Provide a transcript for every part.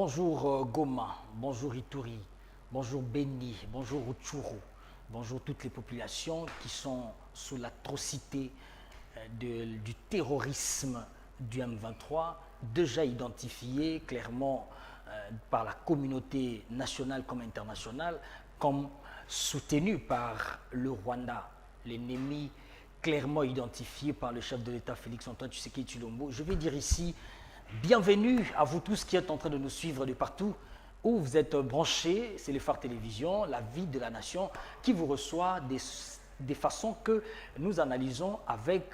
Bonjour Goma, bonjour Ituri, bonjour Beni, bonjour Rutshuru, bonjour toutes les populations qui sont sous l'atrocité du terrorisme du M23, déjà identifié clairement par la communauté nationale comme internationale, comme soutenu par le Rwanda, l'ennemi clairement identifié par le chef de l'État Félix-Antoine Tshisekedi Tshilombo. Je vais dire ici bienvenue à vous tous qui êtes en train de nous suivre de partout où vous êtes branchés. C'est le Phare Télévision, la vie de la nation, qui vous reçoit des façons que nous analysons avec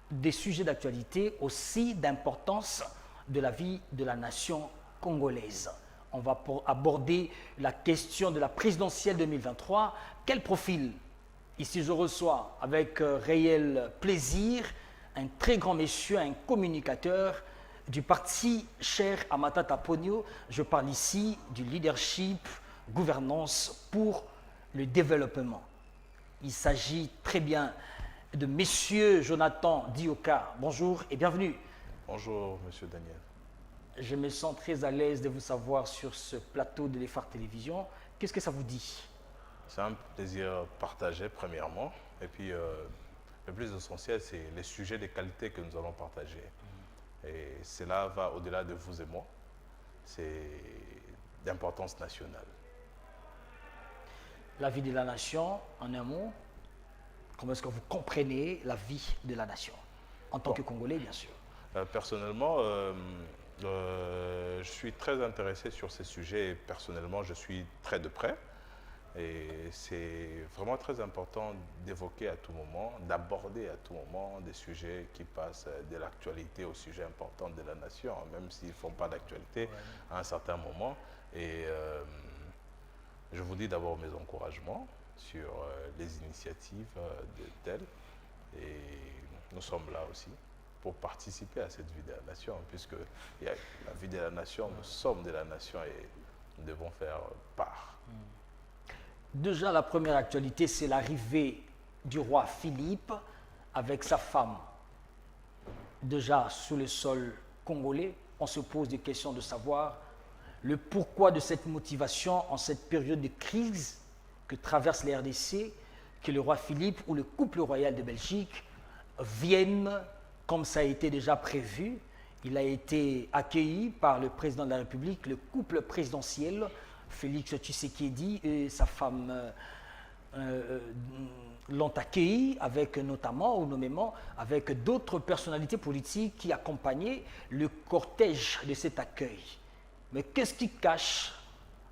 des sujets d'actualité aussi d'importance de la vie de la nation congolaise. On va aborder la question de la présidentielle 2023. Quel profil? Ici, je reçois avec réel plaisir un très grand monsieur, un communicateur du parti cher à Matata Ponyo. Je parle ici du leadership, gouvernance pour le développement. Il s'agit très bien de monsieur Jonathan Dioka. Bonjour et bienvenue. Bonjour, monsieur Daniel. Je me sens très à l'aise de vous savoir sur ce plateau de l'Effart Télévision. Qu'est-ce que ça vous dit? C'est un plaisir partagé, premièrement. Et puis, le plus essentiel, c'est les sujets de qualité que nous allons partager. Et cela va au-delà de vous et moi. C'est d'importance nationale. La vie de la nation, en un mot, comment est-ce que vous comprenez la vie de la nation? En tant que Congolais, bien sûr. Personnellement, je suis très intéressé sur ces sujets. Et personnellement, je suis très de près. Et c'est vraiment très important d'évoquer à tout moment, d'aborder à tout moment des sujets qui passent de l'actualité aux sujets importants de la nation, même s'ils ne font pas d'actualité à un certain moment. Et je vous dis d'abord mes encouragements sur les initiatives de telles. Et nous sommes là aussi pour participer à cette vie de la nation, puisque il y a la vie de la nation, nous sommes de la nation et nous devons faire part. Déjà, la première actualité, c'est l'arrivée du roi Philippe avec sa femme. Déjà, sous le sol congolais, on se pose des questions de savoir le pourquoi de cette motivation en cette période de crise que traverse la RDC, que le roi Philippe ou le couple royal de Belgique viennent, comme ça a été déjà prévu. Il a été accueilli par le président de la République, le couple présidentiel, Félix Tshisekedi et sa femme l'ont accueilli avec notamment ou nommément avec d'autres personnalités politiques qui accompagnaient le cortège de cet accueil. Mais qu'est-ce qui cache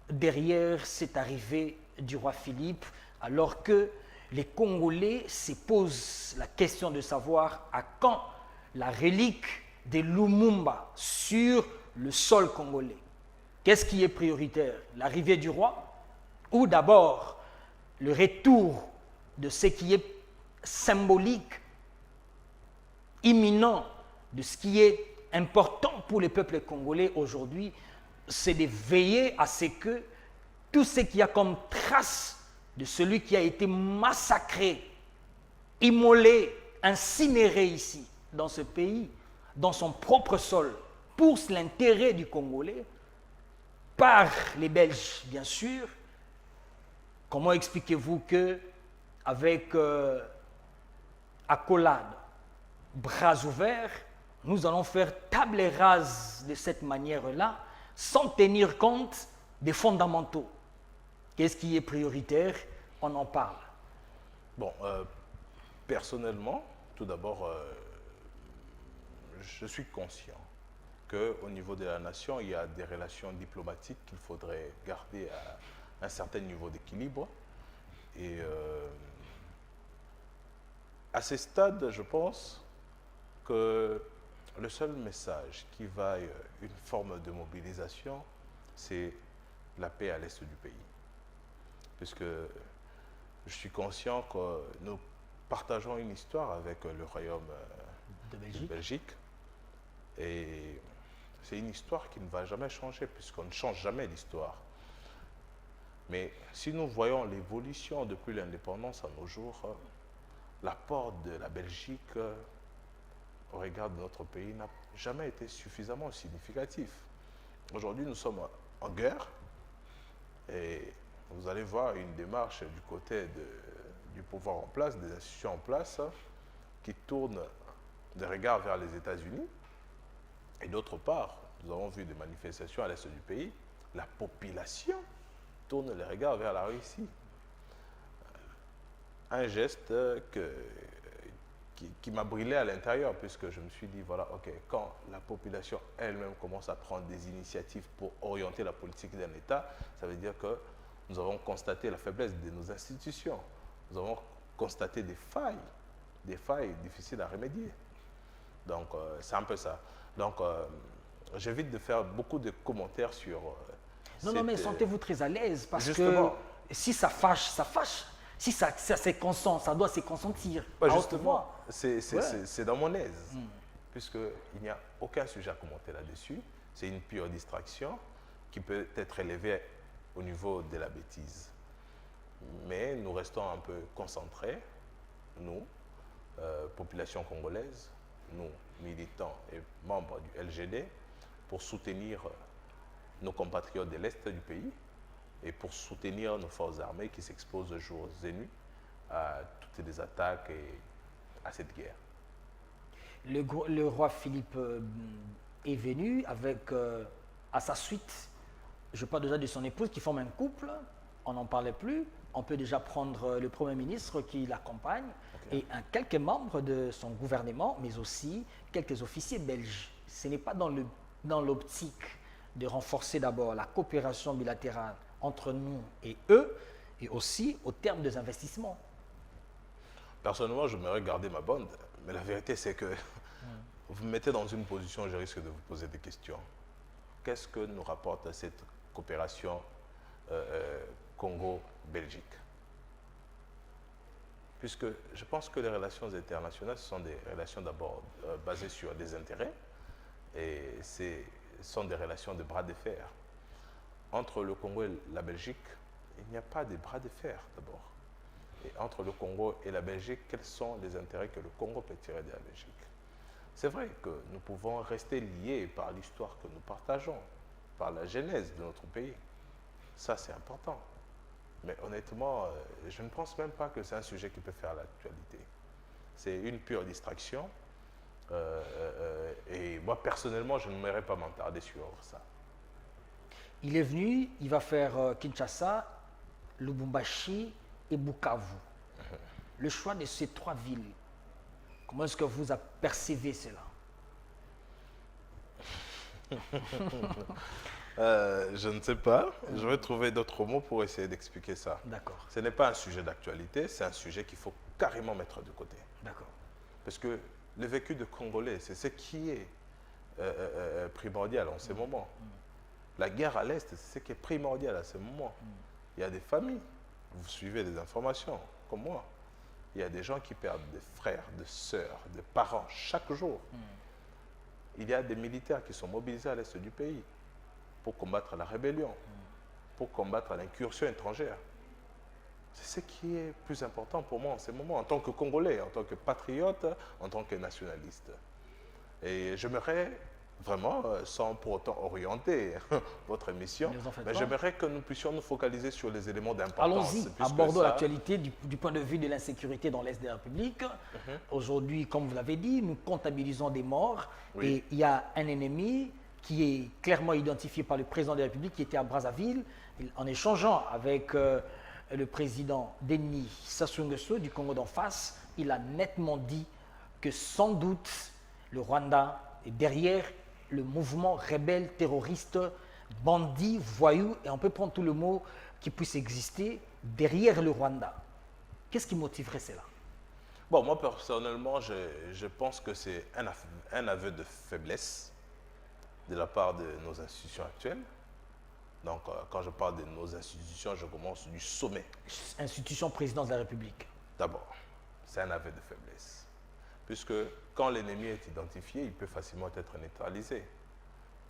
derrière cette arrivée du roi Philippe alors que les Congolais se posent la question de savoir à quand la relique de Lumumba sur le sol congolais? Qu'est-ce qui est prioritaire? L'arrivée du roi ou d'abord le retour de ce qui est symbolique, imminent, de ce qui est important pour le peuple congolais aujourd'hui, c'est de veiller à ce que tout ce qu'il y a comme trace de celui qui a été massacré, immolé, incinéré ici, dans ce pays, dans son propre sol, pour l'intérêt du Congolais, par les Belges, bien sûr. Comment expliquez-vous que, avec accolade, bras ouverts, nous allons faire table rase de cette manière-là, sans tenir compte des fondamentaux? Qu'est-ce qui est prioritaire? On en parle. Bon, personnellement, tout d'abord, je suis conscient qu'au niveau de la nation, il y a des relations diplomatiques qu'il faudrait garder à un certain niveau d'équilibre. Et à ce stade, je pense que le seul message qui vaille une forme de mobilisation, c'est la paix à l'est du pays. Puisque je suis conscient que nous partageons une histoire avec le royaume de Belgique. Et c'est une histoire qui ne va jamais changer, puisqu'on ne change jamais l'histoire. Mais si nous voyons l'évolution depuis l'indépendance à nos jours, l'apport de la Belgique au regard de notre pays n'a jamais été suffisamment significatif. Aujourd'hui, nous sommes en guerre et vous allez voir une démarche du côté du pouvoir en place, des institutions en place, qui tournent des regards vers les États-Unis. Et d'autre part, nous avons vu des manifestations à l'est du pays. La population tourne les regards vers la Russie. Un geste qui m'a brûlé à l'intérieur, puisque je me suis dit, voilà, ok, quand la population elle-même commence à prendre des initiatives pour orienter la politique d'un État, ça veut dire que nous avons constaté la faiblesse de nos institutions. Nous avons constaté des failles difficiles à remédier. Donc, c'est un peu ça. Donc, j'évite de faire beaucoup de commentaires sur... Non, mais sentez-vous très à l'aise parce justement, que si ça fâche, ça fâche. Si ça se consent, ça doit se consentir. Justement, c'est dans mon aise, puisqu'il n'y a aucun sujet à commenter là-dessus. C'est une pure distraction qui peut être élevée au niveau de la bêtise. Mais nous restons un peu concentrés, nous, population congolaise, nous, militants et membres du LGD, pour soutenir nos compatriotes de l'Est du pays et pour soutenir nos forces armées qui s'exposent jour et nuit à toutes les attaques et à cette guerre. Le roi Philippe est venu avec, à sa suite, je parle déjà de son épouse qui forme un couple, on n'en parlait plus, on peut déjà prendre le Premier ministre qui l'accompagne et quelques membres de son gouvernement, mais aussi quelques officiers belges. Ce n'est pas dans l'optique de renforcer d'abord la coopération bilatérale entre nous et eux, et aussi au terme des investissements. Personnellement, je m'aurais gardé ma bande, mais la vérité c'est que vous me mettez dans une position où je risque de vous poser des questions. Qu'est-ce que nous rapporte cette coopération Congo-Belgique? Puisque je pense que les relations internationales, ce sont des relations d'abord basées sur des intérêts, et ce sont des relations de bras de fer. Entre le Congo et la Belgique, il n'y a pas de bras de fer d'abord. Et entre le Congo et la Belgique, quels sont les intérêts que le Congo peut tirer de la Belgique? C'est vrai que nous pouvons rester liés par l'histoire que nous partageons, par la genèse de notre pays. Ça, c'est important. Mais honnêtement, je ne pense même pas que c'est un sujet qui peut faire l'actualité. C'est une pure distraction. Et moi, personnellement, je n'aimerais pas m'attarder sur ça. Il est venu, il va faire Kinshasa, Lubumbashi et Bukavu. Le choix de ces trois villes, comment est-ce que vous apercevez cela? Je ne sais pas. Je vais trouver d'autres mots pour essayer d'expliquer ça. D'accord. Ce n'est pas un sujet d'actualité, c'est un sujet qu'il faut carrément mettre de côté. D'accord. Parce que le vécu de Congolais, c'est ce qui est primordial en ce moment. La guerre à l'Est, c'est ce qui est primordial à ce moment. Il y a des familles, vous suivez des informations, comme moi. Il y a des gens qui perdent des frères, des sœurs, des parents chaque jour. Il y a des militaires qui sont mobilisés à l'Est du pays pour combattre la rébellion, pour combattre l'incursion étrangère. C'est ce qui est plus important pour moi en ce moment, en tant que Congolais, en tant que patriote, en tant que nationaliste. Et j'aimerais vraiment, sans pour autant orienter votre émission, mais j'aimerais que nous puissions nous focaliser sur les éléments d'importance. Allons-y, abordons l'actualité du point de vue de l'insécurité dans l'Est de la République. Aujourd'hui, comme vous l'avez dit, nous comptabilisons des morts et il y a un ennemi qui est clairement identifié par le président de la République qui était à Brazzaville. En échangeant avec le président Denis Sassou Nguesso du Congo d'en face, il a nettement dit que sans doute le Rwanda est derrière le mouvement rebelle, terroriste, bandit, voyou, et on peut prendre tout le mot qui puisse exister derrière le Rwanda. Qu'est-ce qui motiverait cela? Bon, moi personnellement, je pense que c'est un aveu de faiblesse de la part de nos institutions actuelles. Donc, quand je parle de nos institutions, je commence du sommet. Institution présidence de la République. D'abord, c'est un aveu de faiblesse. Puisque quand l'ennemi est identifié, il peut facilement être neutralisé.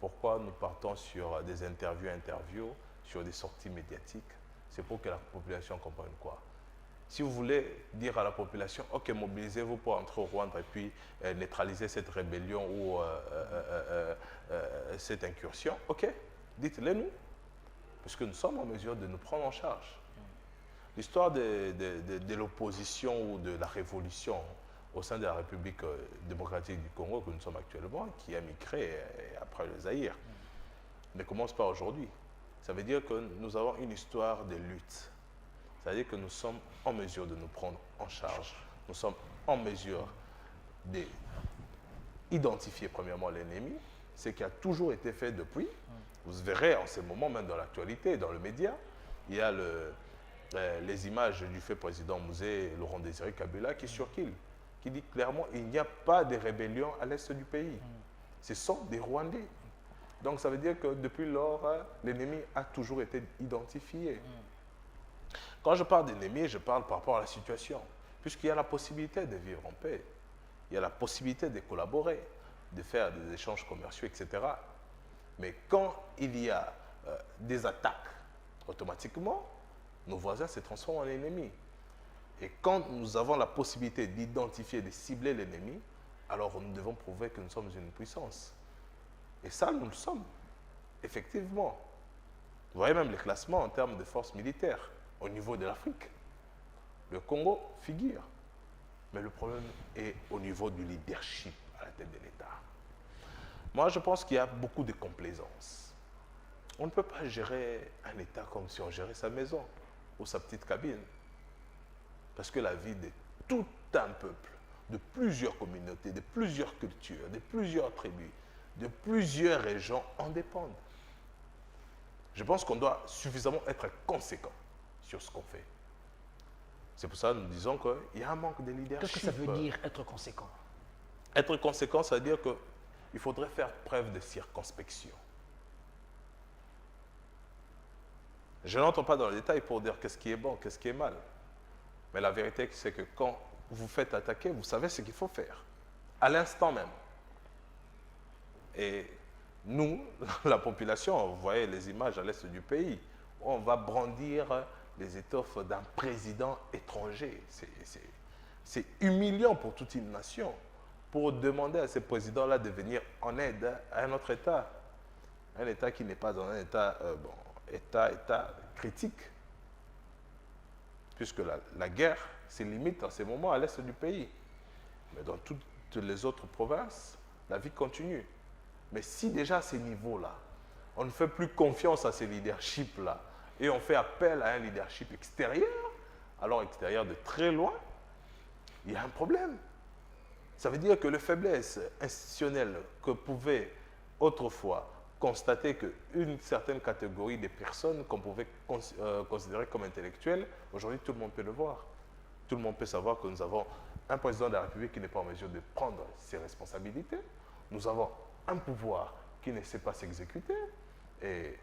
Pourquoi nous partons sur des interviews, sur des sorties médiatiques? C'est pour que la population comprenne quoi? Si vous voulez dire à la population, ok, mobilisez-vous pour entrer au Rwanda et puis neutraliser cette rébellion ou cette incursion, ok, dites-le nous, parce que nous sommes en mesure de nous prendre en charge. L'histoire de l'opposition ou de la révolution au sein de la République démocratique du Congo que nous sommes actuellement, qui a migré après le Zaïre, ne commence pas aujourd'hui. Ça veut dire que nous avons une histoire de lutte. C'est-à-dire que nous sommes en mesure de nous prendre en charge. Nous sommes en mesure d'identifier premièrement l'ennemi, ce qui a toujours été fait depuis. Vous verrez en ce moment, même dans l'actualité, dans le média, il y a les images du fait président Mouzé et Laurent Désiré Kabila qui surquillent, qui dit clairement qu'il n'y a pas de rébellion à l'est du pays. Ce sont des Rwandais. Donc ça veut dire que depuis lors, l'ennemi a toujours été identifié. Quand je parle d'ennemi, je parle par rapport à la situation, puisqu'il y a la possibilité de vivre en paix, il y a la possibilité de collaborer, de faire des échanges commerciaux, etc. Mais quand il y a des attaques, automatiquement, nos voisins se transforment en ennemis. Et quand nous avons la possibilité d'identifier, de cibler l'ennemi, alors nous devons prouver que nous sommes une puissance. Et ça, nous le sommes, effectivement. Vous voyez même les classements en termes de forces militaires au niveau de l'Afrique. Le Congo figure. Mais le problème est au niveau du leadership à la tête de l'État. Moi, je pense qu'il y a beaucoup de complaisance. On ne peut pas gérer un État comme si on gérait sa maison ou sa petite cabine. Parce que la vie de tout un peuple, de plusieurs communautés, de plusieurs cultures, de plusieurs tribus, de plusieurs régions en dépendent. Je pense qu'on doit suffisamment être conséquent sur ce qu'on fait. C'est pour ça que nous disons qu'il y a un manque de leadership. Qu'est-ce que ça veut dire être conséquent? Être conséquent, ça veut dire qu'il faudrait faire preuve de circonspection. Je n'entre pas dans le détail pour dire qu'est-ce qui est bon, qu'est-ce qui est mal. Mais la vérité, c'est que quand vous faites attaquer, vous savez ce qu'il faut faire. À l'instant même. Et nous, la population, vous voyez les images à l'est du pays, on va brandir les étoffes d'un président étranger. C'est humiliant pour toute une nation, pour demander à ces présidents-là de venir en aide à un autre État. Un État qui n'est pas dans un État, État critique. Puisque la guerre se limite en ces moments à l'est du pays. Mais dans toutes les autres provinces, la vie continue. Mais si déjà à ces niveaux-là, on ne fait plus confiance à ces leaderships-là et on fait appel à un leadership extérieur, alors extérieur de très loin, il y a un problème. Ça veut dire que les faiblesses institutionnelles que pouvait autrefois constater qu'une certaine catégorie de personnes qu'on pouvait considérer comme intellectuelles, aujourd'hui tout le monde peut le voir. Tout le monde peut savoir que nous avons un président de la République qui n'est pas en mesure de prendre ses responsabilités. Nous avons un pouvoir qui ne sait pas s'exécuter. Et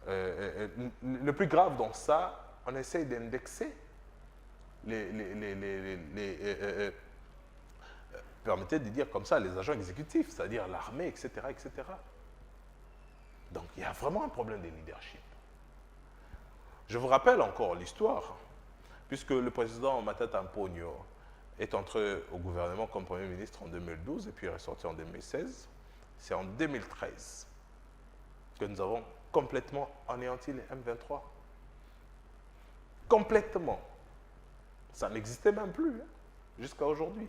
le plus grave dans ça, on essaye d'indexer permettez de dire comme ça, les agents exécutifs, c'est-à-dire l'armée, etc., etc. Donc, il y a vraiment un problème de leadership. Je vous rappelle encore l'histoire, puisque le président Matata Mponyo est entré au gouvernement comme Premier ministre en 2012 et puis est ressorti en 2016. C'est en 2013 que nous avons complètement anéanti les M23. Complètement. Ça n'existait même plus jusqu'à aujourd'hui.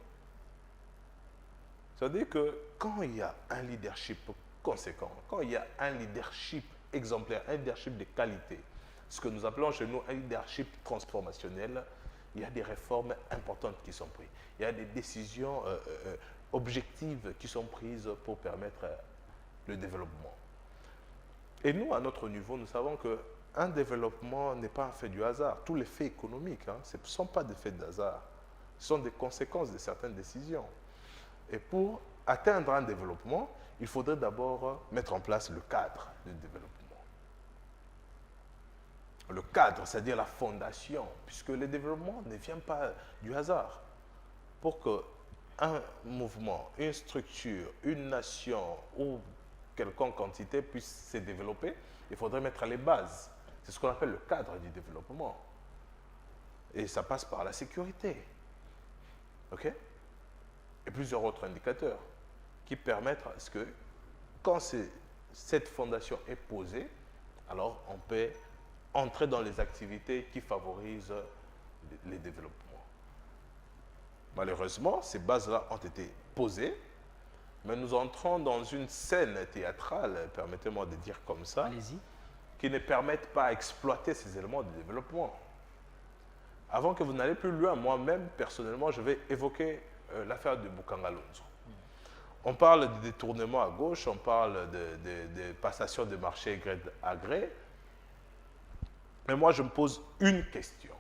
C'est-à-dire que quand il y a un leadership conséquent, quand il y a un leadership exemplaire, un leadership de qualité, ce que nous appelons chez nous un leadership transformationnel, il y a des réformes importantes qui sont prises. Il y a des décisions objectives qui sont prises pour permettre le développement. Et nous, à notre niveau, nous savons qu'un développement n'est pas un fait du hasard. Tous les faits économiques, ce ne sont pas des faits de hasard. Ce sont des conséquences de certaines décisions. Et pour atteindre un développement, il faudrait d'abord mettre en place le cadre du développement. Le cadre, c'est-à-dire la fondation, puisque le développement ne vient pas du hasard. Pour qu'un mouvement, une structure, une nation ou quelconque quantité puisse se développer, il faudrait mettre les bases. C'est ce qu'on appelle le cadre du développement. Et ça passe par la sécurité. OK? Et plusieurs autres indicateurs qui permettent à ce que, quand cette fondation est posée, alors on peut entrer dans les activités qui favorisent les développements. Malheureusement, ces bases-là ont été posées, mais nous entrons dans une scène théâtrale, permettez-moi de dire comme ça, qui ne permettent pas à exploiter ces éléments de développement. Avant que vous n'allez plus loin, moi-même, personnellement, je vais évoquer l'affaire de Bukangalonzo. On parle de détournement à gauche, on parle de passation de marché gré à gré. Mais moi, je me pose une question.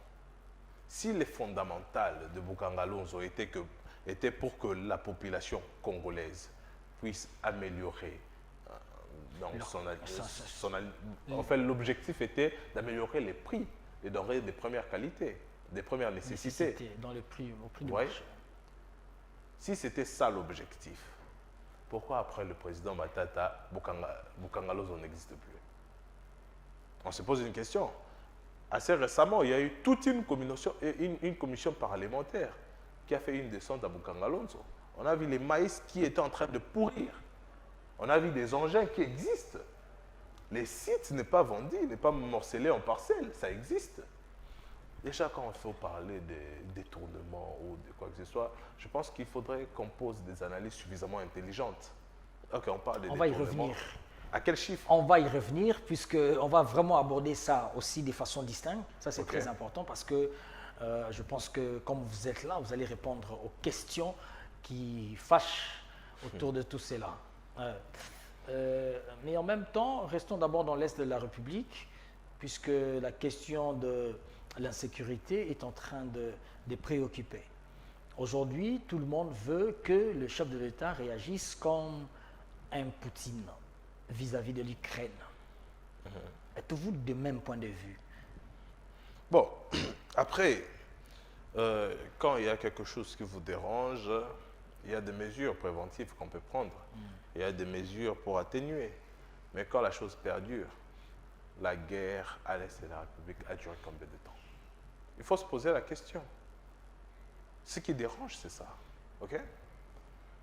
Si les fondamentales de Bukangalonzo étaient pour que la population congolaise puisse améliorer en fait, l'objectif était d'améliorer les prix des denrées de première qualité, des premières nécessités. Dans le prix, au prix du marché. Si c'était ça l'objectif, pourquoi après le président Matata, Bukangalonzo n'existe plus? On se pose une question. Assez récemment, il y a eu toute une commission parlementaire qui a fait une descente à Bukangalonzo. On a vu les maïs qui étaient en train de pourrir. On a vu des engins qui existent. Les sites n'est pas vendu, n'est pas morcelé en parcelles, ça existe. Déjà, quand il faut parler de détournement ou de quoi que ce soit, je pense qu'il faudrait qu'on pose des analyses suffisamment intelligentes. Ok, on parle de détournement. On va y revenir. À quel chiffre? On va y revenir, puisqu'on va vraiment aborder ça aussi de façon distincte. Ça, c'est très important parce que je pense que comme vous êtes là, vous allez répondre aux questions qui fâchent autour de tout cela. Mais en même temps, restons d'abord dans l'Est de la République, puisque la question de l'insécurité est en train de préoccuper. Aujourd'hui, tout le monde veut que le chef de l'État réagisse comme un Poutine vis-à-vis de l'Ukraine. Êtes-vous de même point de vue? Bon, après, quand il y a quelque chose qui vous dérange, il y a des mesures préventives qu'on peut prendre. Il y a des mesures pour atténuer. Mais quand la chose perdure, la guerre à l'Est de la République a duré combien de temps? Il faut se poser la question. Ce qui dérange, c'est ça. OK?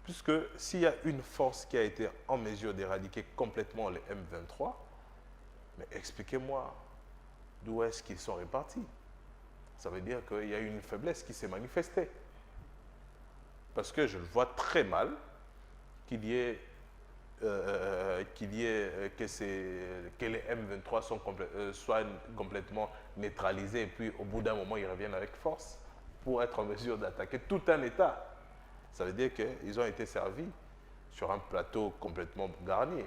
Puisque s'il y a une force qui a été en mesure d'éradiquer complètement les M23, mais expliquez-moi d'où est-ce qu'ils sont répartis. Ça veut dire qu'il y a une faiblesse qui s'est manifestée. Parce que je le vois très mal qu'il y ait que les M23 soient complètement neutralisés et puis au bout d'un moment ils reviennent avec force pour être en mesure d'attaquer tout un État. Ça veut dire qu'ils ont été servis sur un plateau complètement garni,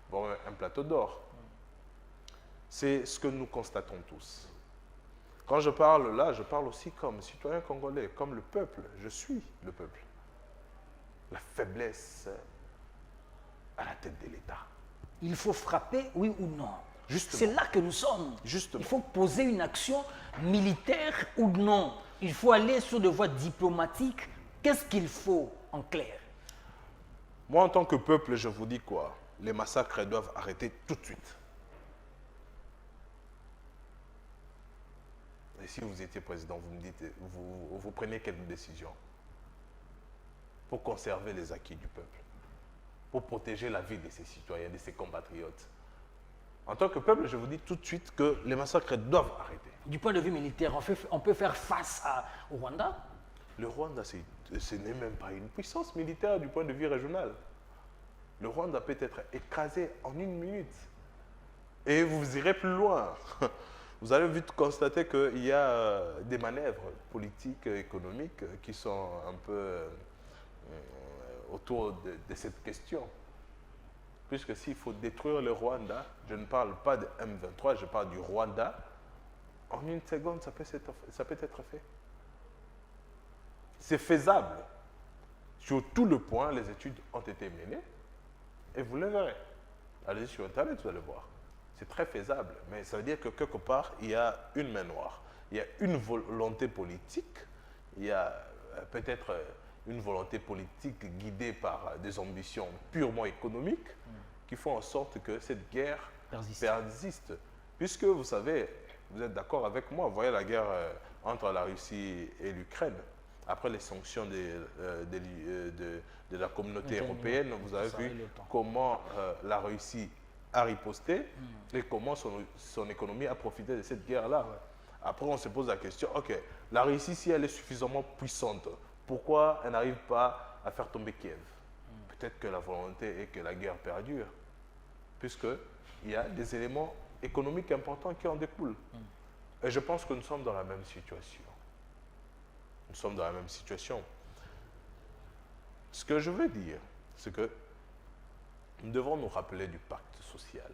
voire un plateau d'or. C'est ce que nous constatons tous. Quand je parle là, je parle aussi comme citoyen congolais, comme le peuple. Je suis le peuple. La faiblesse à la tête de l'État. Il faut frapper, oui ou non? Justement. C'est là que nous sommes. Justement. Il faut poser une action militaire ou non. Il faut aller sur des voies diplomatiques. Qu'est-ce qu'il faut en clair? Moi, en tant que peuple, je vous dis quoi? Les massacres doivent arrêter tout de suite. Et si vous étiez président, vous me dites, vous prenez quelle décision pour conserver les acquis du peuple, pour protéger la vie de ses citoyens, de ses compatriotes? En tant que peuple, je vous dis tout de suite que les massacres doivent arrêter. Du point de vue militaire, on peut faire face au Rwanda? Le Rwanda, ce n'est même pas une puissance militaire du point de vue régional. Le Rwanda peut être écrasé en 1 minute. Et vous irez plus loin. Vous allez vite constater qu'il y a des manœuvres politiques, économiques qui sont un peu autour de cette question. Puisque s'il faut détruire le Rwanda, je ne parle pas de M23, je parle du Rwanda, en 1 seconde, ça peut être fait. C'est faisable. Sur tout le point, les études ont été menées et vous le verrez. Allez sur Internet, vous allez voir. C'est très faisable, mais ça veut dire que quelque part, il y a une main noire. Il y a une volonté politique, il y a peut-être une volonté politique guidée par des ambitions purement économiques qui font en sorte que cette guerre persiste. Puisque, vous savez, vous êtes d'accord avec moi, vous voyez la guerre entre la Russie et l'Ukraine, après les sanctions de la communauté européenne, vous avez vu comment la Russie a riposté et comment son économie a profité de cette guerre-là. Ouais. Après, on se pose la question, ok, la Russie, si elle est suffisamment puissante, pourquoi elle n'arrive pas à faire tomber Kiev? Peut-être que la volonté est que la guerre perdure, puisqu'il y a des éléments économiques importants qui en découlent. Et je pense que nous sommes dans la même situation. Nous sommes dans la même situation. Ce que je veux dire, c'est que nous devons nous rappeler du pacte social,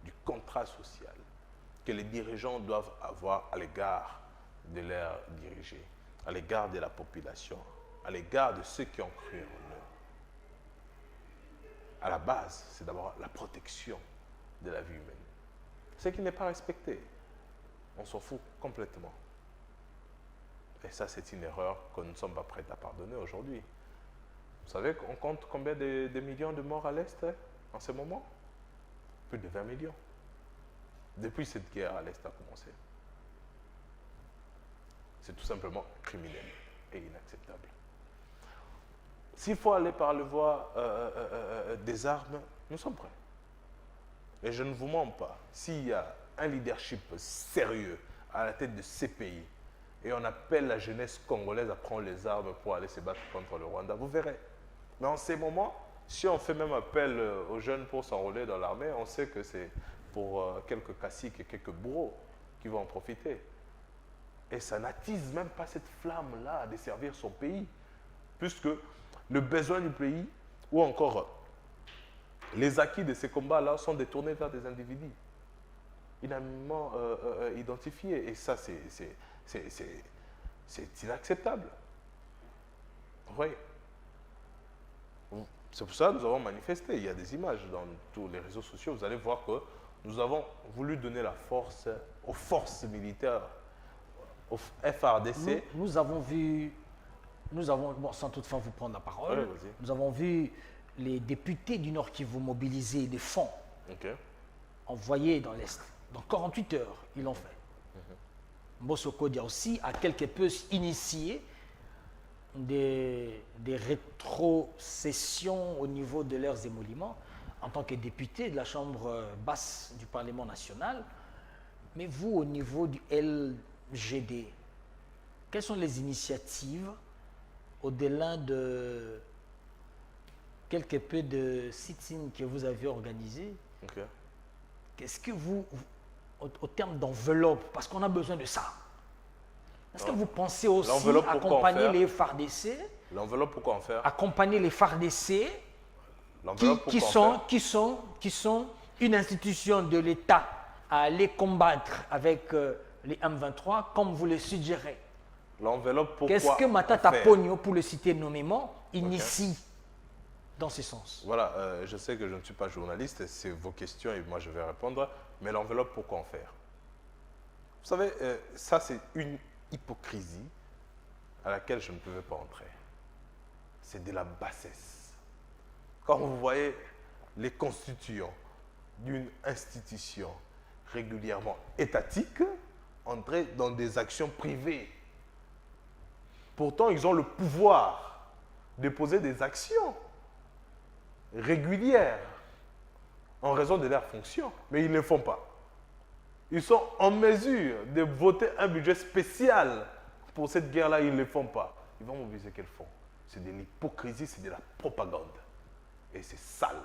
du contrat social que les dirigeants doivent avoir à l'égard de leurs dirigés, à l'égard de la population, à l'égard de ceux qui ont cru en eux. À la base, c'est d'abord la protection de la vie humaine. Ce qui n'est pas respecté, on s'en fout complètement. Et ça, c'est une erreur que nous ne sommes pas prêts à pardonner aujourd'hui. Vous savez qu'on compte combien de millions de morts à l'Est en ce moment? Plus de 20 millions. Depuis cette guerre à l'Est a commencé. C'est tout simplement criminel et inacceptable. S'il faut aller par le voie des armes, nous sommes prêts. Et je ne vous mens pas, s'il y a un leadership sérieux à la tête de ces pays, et on appelle la jeunesse congolaise à prendre les armes pour aller se battre contre le Rwanda, vous verrez. Mais en ces moments, si on fait même appel aux jeunes pour s'enrôler dans l'armée, on sait que c'est pour quelques caciques et quelques bourreaux qui vont en profiter. Et ça n'attise même pas cette flamme-là de servir son pays, puisque le besoin du pays, ou encore les acquis de ces combats-là sont détournés vers des individus inanimement identifiés. Et ça, c'est inacceptable. Oui. C'est pour ça que nous avons manifesté. Il y a des images dans tous les réseaux sociaux. Vous allez voir que nous avons voulu donner la force aux forces militaires, au FARDC. Nous avons vu, bon, sans toutefois vous prendre la parole, ouais, nous avons vu les députés du Nord Kivu mobiliser des fonds envoyés dans l'Est. Dans 48 heures, ils l'ont fait. Mosoko Dia aussi a quelque peu initié des rétrocessions au niveau de leurs émoluments en tant que député de la Chambre basse du Parlement national. Mais vous, au niveau du LGD, quelles sont les initiatives au-delà de quelque peu de sit-in que vous avez organisé? Qu'est-ce que vous, au terme d'enveloppe, parce qu'on a besoin de ça, est-ce que vous pensez aussi accompagner les FARDC? L'enveloppe, pourquoi en faire? Accompagner les FARDC qui sont une institution de l'État à aller combattre avec les M23 comme vous le suggérez. L'enveloppe, pourquoi? Qu'est-ce que Matata Pogno, pour le citer nommément, initie dans ce sens? Voilà, je sais que je ne suis pas journaliste, c'est vos questions et moi je vais répondre, mais l'enveloppe, pourquoi en faire? Vous savez, ça c'est une hypocrisie à laquelle je ne pouvais pas entrer. C'est de la bassesse. Quand vous voyez les constituants d'une institution régulièrement étatique entrer dans des actions privées, pourtant ils ont le pouvoir de poser des actions régulières en raison de leurs fonctions, mais ils ne le font pas. Ils sont en mesure de voter un budget spécial pour cette guerre-là, ils ne le font pas. Ils vont mobiliser quel fonds? C'est de l'hypocrisie, c'est de la propagande. Et c'est sale.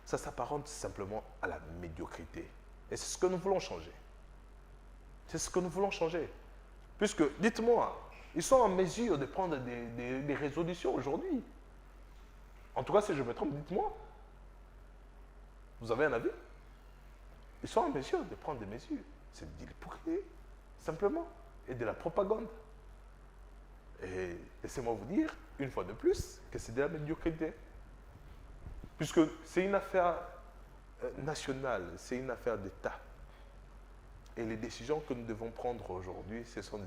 Ça s'apparente simplement à la médiocrité. Et c'est ce que nous voulons changer. C'est ce que nous voulons changer. Puisque, dites-moi, ils sont en mesure de prendre des résolutions aujourd'hui. En tout cas, si je me trompe, dites-moi. Vous avez un avis? Ils sont en mesure de prendre des mesures. C'est de l'hypocrisie, simplement, et de la propagande. Et laissez-moi vous dire, une fois de plus, que c'est de la médiocrité. Puisque c'est une affaire nationale, c'est une affaire d'État. Et les décisions que nous devons prendre aujourd'hui, ce sont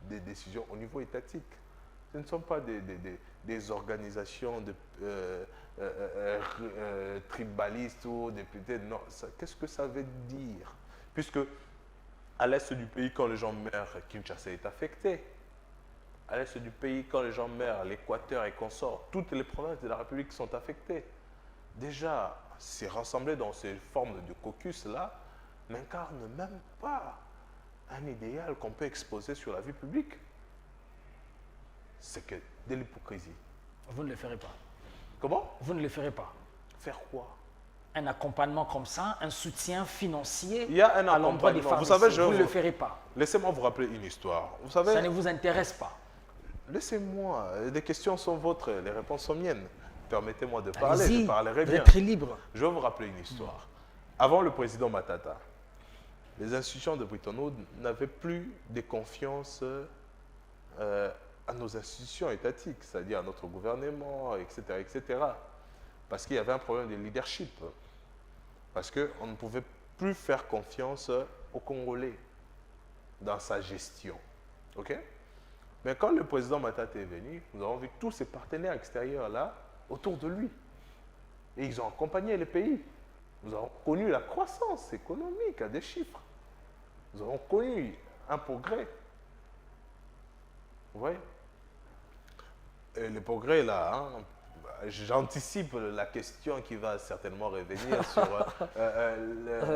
des décisions au niveau étatique. Ce ne sont pas des organisations tribalistes ou députés. Non, qu'est-ce que ça veut dire? Puisque À l'est du pays, quand les gens meurent, Kinshasa est affecté. À l'est du pays, quand les gens meurent, l'Équateur et consorts, toutes les provinces de la République sont affectées. Déjà, c'est rassemblé dans ces formes de caucus-là n'incarne même pas un idéal qu'on peut exposer sur la vie publique. C'est que de l'hypocrisie. Vous ne le ferez pas. Comment? Vous ne le ferez pas. Faire quoi? Un accompagnement comme ça, un soutien financier Il y a un à l'endroit des femmes. Vous savez, vous ne le ferez pas. Laissez-moi vous rappeler une histoire. Vous savez, ça ne vous intéresse pas. Laissez-moi. Les questions sont vôtres, les réponses sont miennes. Permettez-moi de parler, je parlerai vous bien. êtes libre. Je vais vous rappeler une histoire. Avant le président Matata, les institutions de Bretton Woods n'avaient plus de confiance à nos institutions étatiques, c'est-à-dire à notre gouvernement, etc., etc. Parce qu'il y avait un problème de leadership. Parce qu'on ne pouvait plus faire confiance aux Congolais dans sa gestion. OK? Mais quand le président Matata est venu, nous avons vu tous ces partenaires extérieurs-là autour de lui. Et ils ont accompagné le pays. Nous avons connu la croissance économique à des chiffres. Nous avons connu un progrès. Vous voyez? Et le progrès, là, hein, j'anticipe la question qui va certainement revenir sur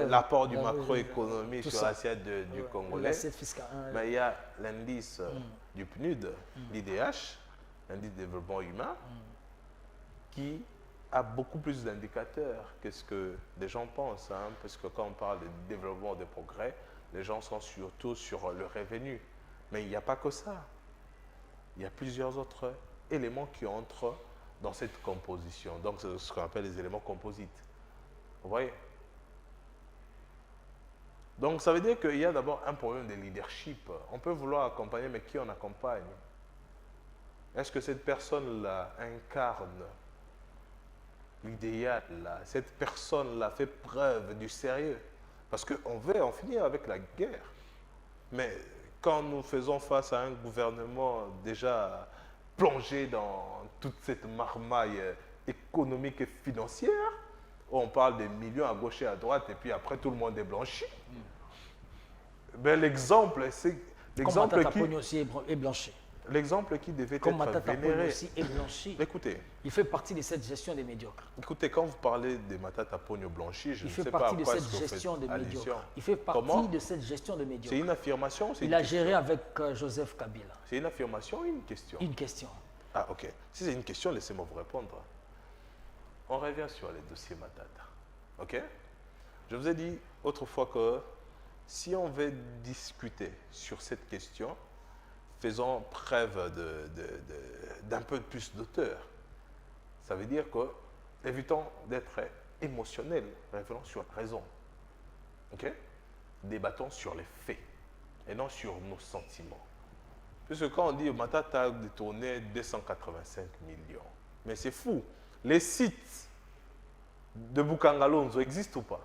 l'apport du macroéconomie sur l'assiette du Congolais. L'assiette fiscale. Mais il y a l'indice du PNUD, l'IDH, l'indice de développement humain, qui a beaucoup plus d'indicateurs que ce que les gens pensent. Hein, parce que quand on parle de développement, de progrès, les gens sont surtout sur le revenu. Mais il n'y a pas que ça. Il y a plusieurs autres éléments qui entrent dans cette composition. Donc, c'est ce qu'on appelle les éléments composites. Vous voyez? Donc, ça veut dire qu'il y a d'abord un problème de leadership. On peut vouloir accompagner, mais qui on accompagne? Est-ce que cette personne-là incarne l'idéal? Cette personne-là fait preuve du sérieux? Parce qu'on veut en finir avec la guerre. Mais quand nous faisons face à un gouvernement déjà plongé dans toute cette marmaille économique et financière, on parle des millions à gauche et à droite, et puis après tout le monde est blanchi. Ben, l'exemple, c'est l'exemple qui... aussi est blanchi. L'exemple qui devait Comme être vénéré. aussi est blanchi. Écoutez. Il fait partie de cette gestion des médiocres. Écoutez, quand vous parlez de Matata Pogno blanchi, je ne sais pas à quoi est-ce que vous faites allusion. Il fait partie de cette gestion de médiocres. C'est une affirmation ou c'est une question? Il a géré avec Joseph Kabila. C'est une affirmation ou une question? Une question. Ah, ok. Si c'est une question, laissez-moi vous répondre. On revient sur les dossiers Matata. Ok? Je vous ai dit autrefois que si on veut discuter sur cette question, faisons preuve d'un peu plus d'auteur. Ça veut dire que, évitons d'être émotionnels, revenons sur la raison. Ok? Débattons sur les faits et non sur nos sentiments. Puisque quand on dit Matata a détourné 285 millions, mais c'est fou. Les sites de Bukangalonzo existent ou pas?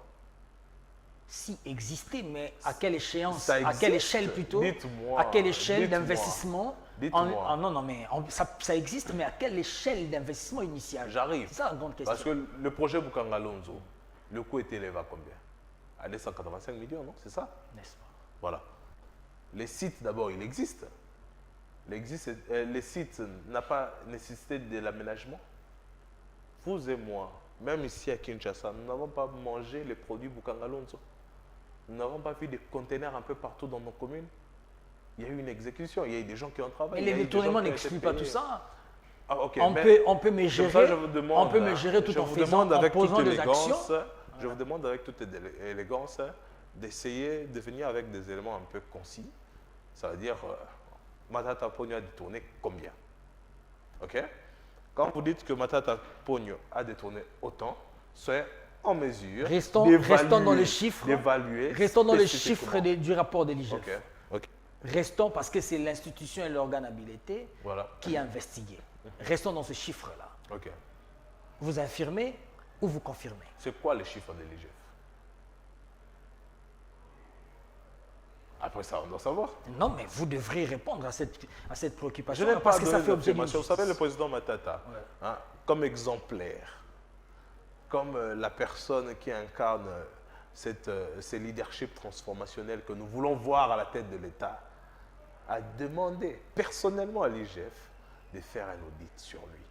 Si existait, mais à quelle échéance? À quelle échelle plutôt? Dites-moi. À quelle échelle d'investissement? Dites-moi. Non, mais ça existe, mais à quelle échelle d'investissement initial? J'arrive. C'est ça la grande question. Parce que le projet Bukangalonzo, le coût est élevé à combien? À 285 millions, non? C'est ça? N'est-ce pas? Voilà. Les sites, d'abord, il existe. Les sites n'ont pas nécessité de l'aménagement. Vous et moi, même ici à Kinshasa, nous n'avons pas mangé les produits Bukangalonzo. Nous n'avons pas vu des containers un peu partout dans nos communes. Il y a eu une exécution, il y a eu des gens qui ont travaillé. Mais les détournements n'excluent pas tout ça. Ah, okay, on peut me gérer, on peut me gérer tout en faisant, en posant des actions. Je vous demande avec toute élégance d'essayer de venir avec des éléments un peu concis. Ça veut dire, Matata Pogno a détourné combien? Ok? Quand vous dites que Matata Pogno a détourné autant, c'est en mesure restons dans les chiffres. D'évaluer. Restons dans les chiffres du rapport de l'IGF. Ok. Restons parce que c'est l'institution et l'organe habilité qui a investigué. Restons dans ce chiffre-là. Ok. Vous affirmez ou vous confirmez? C'est quoi les chiffres de l'IGF? Après ça, on doit savoir. Non, mais vous devrez répondre à cette préoccupation. Je n'ai pas parce que ça fait objet d'une Vous savez, le président Matata, comme exemplaire, comme la personne qui incarne ces leaderships transformationnels que nous voulons voir à la tête de l'État, a demandé personnellement à l'IGF de faire un audit sur lui.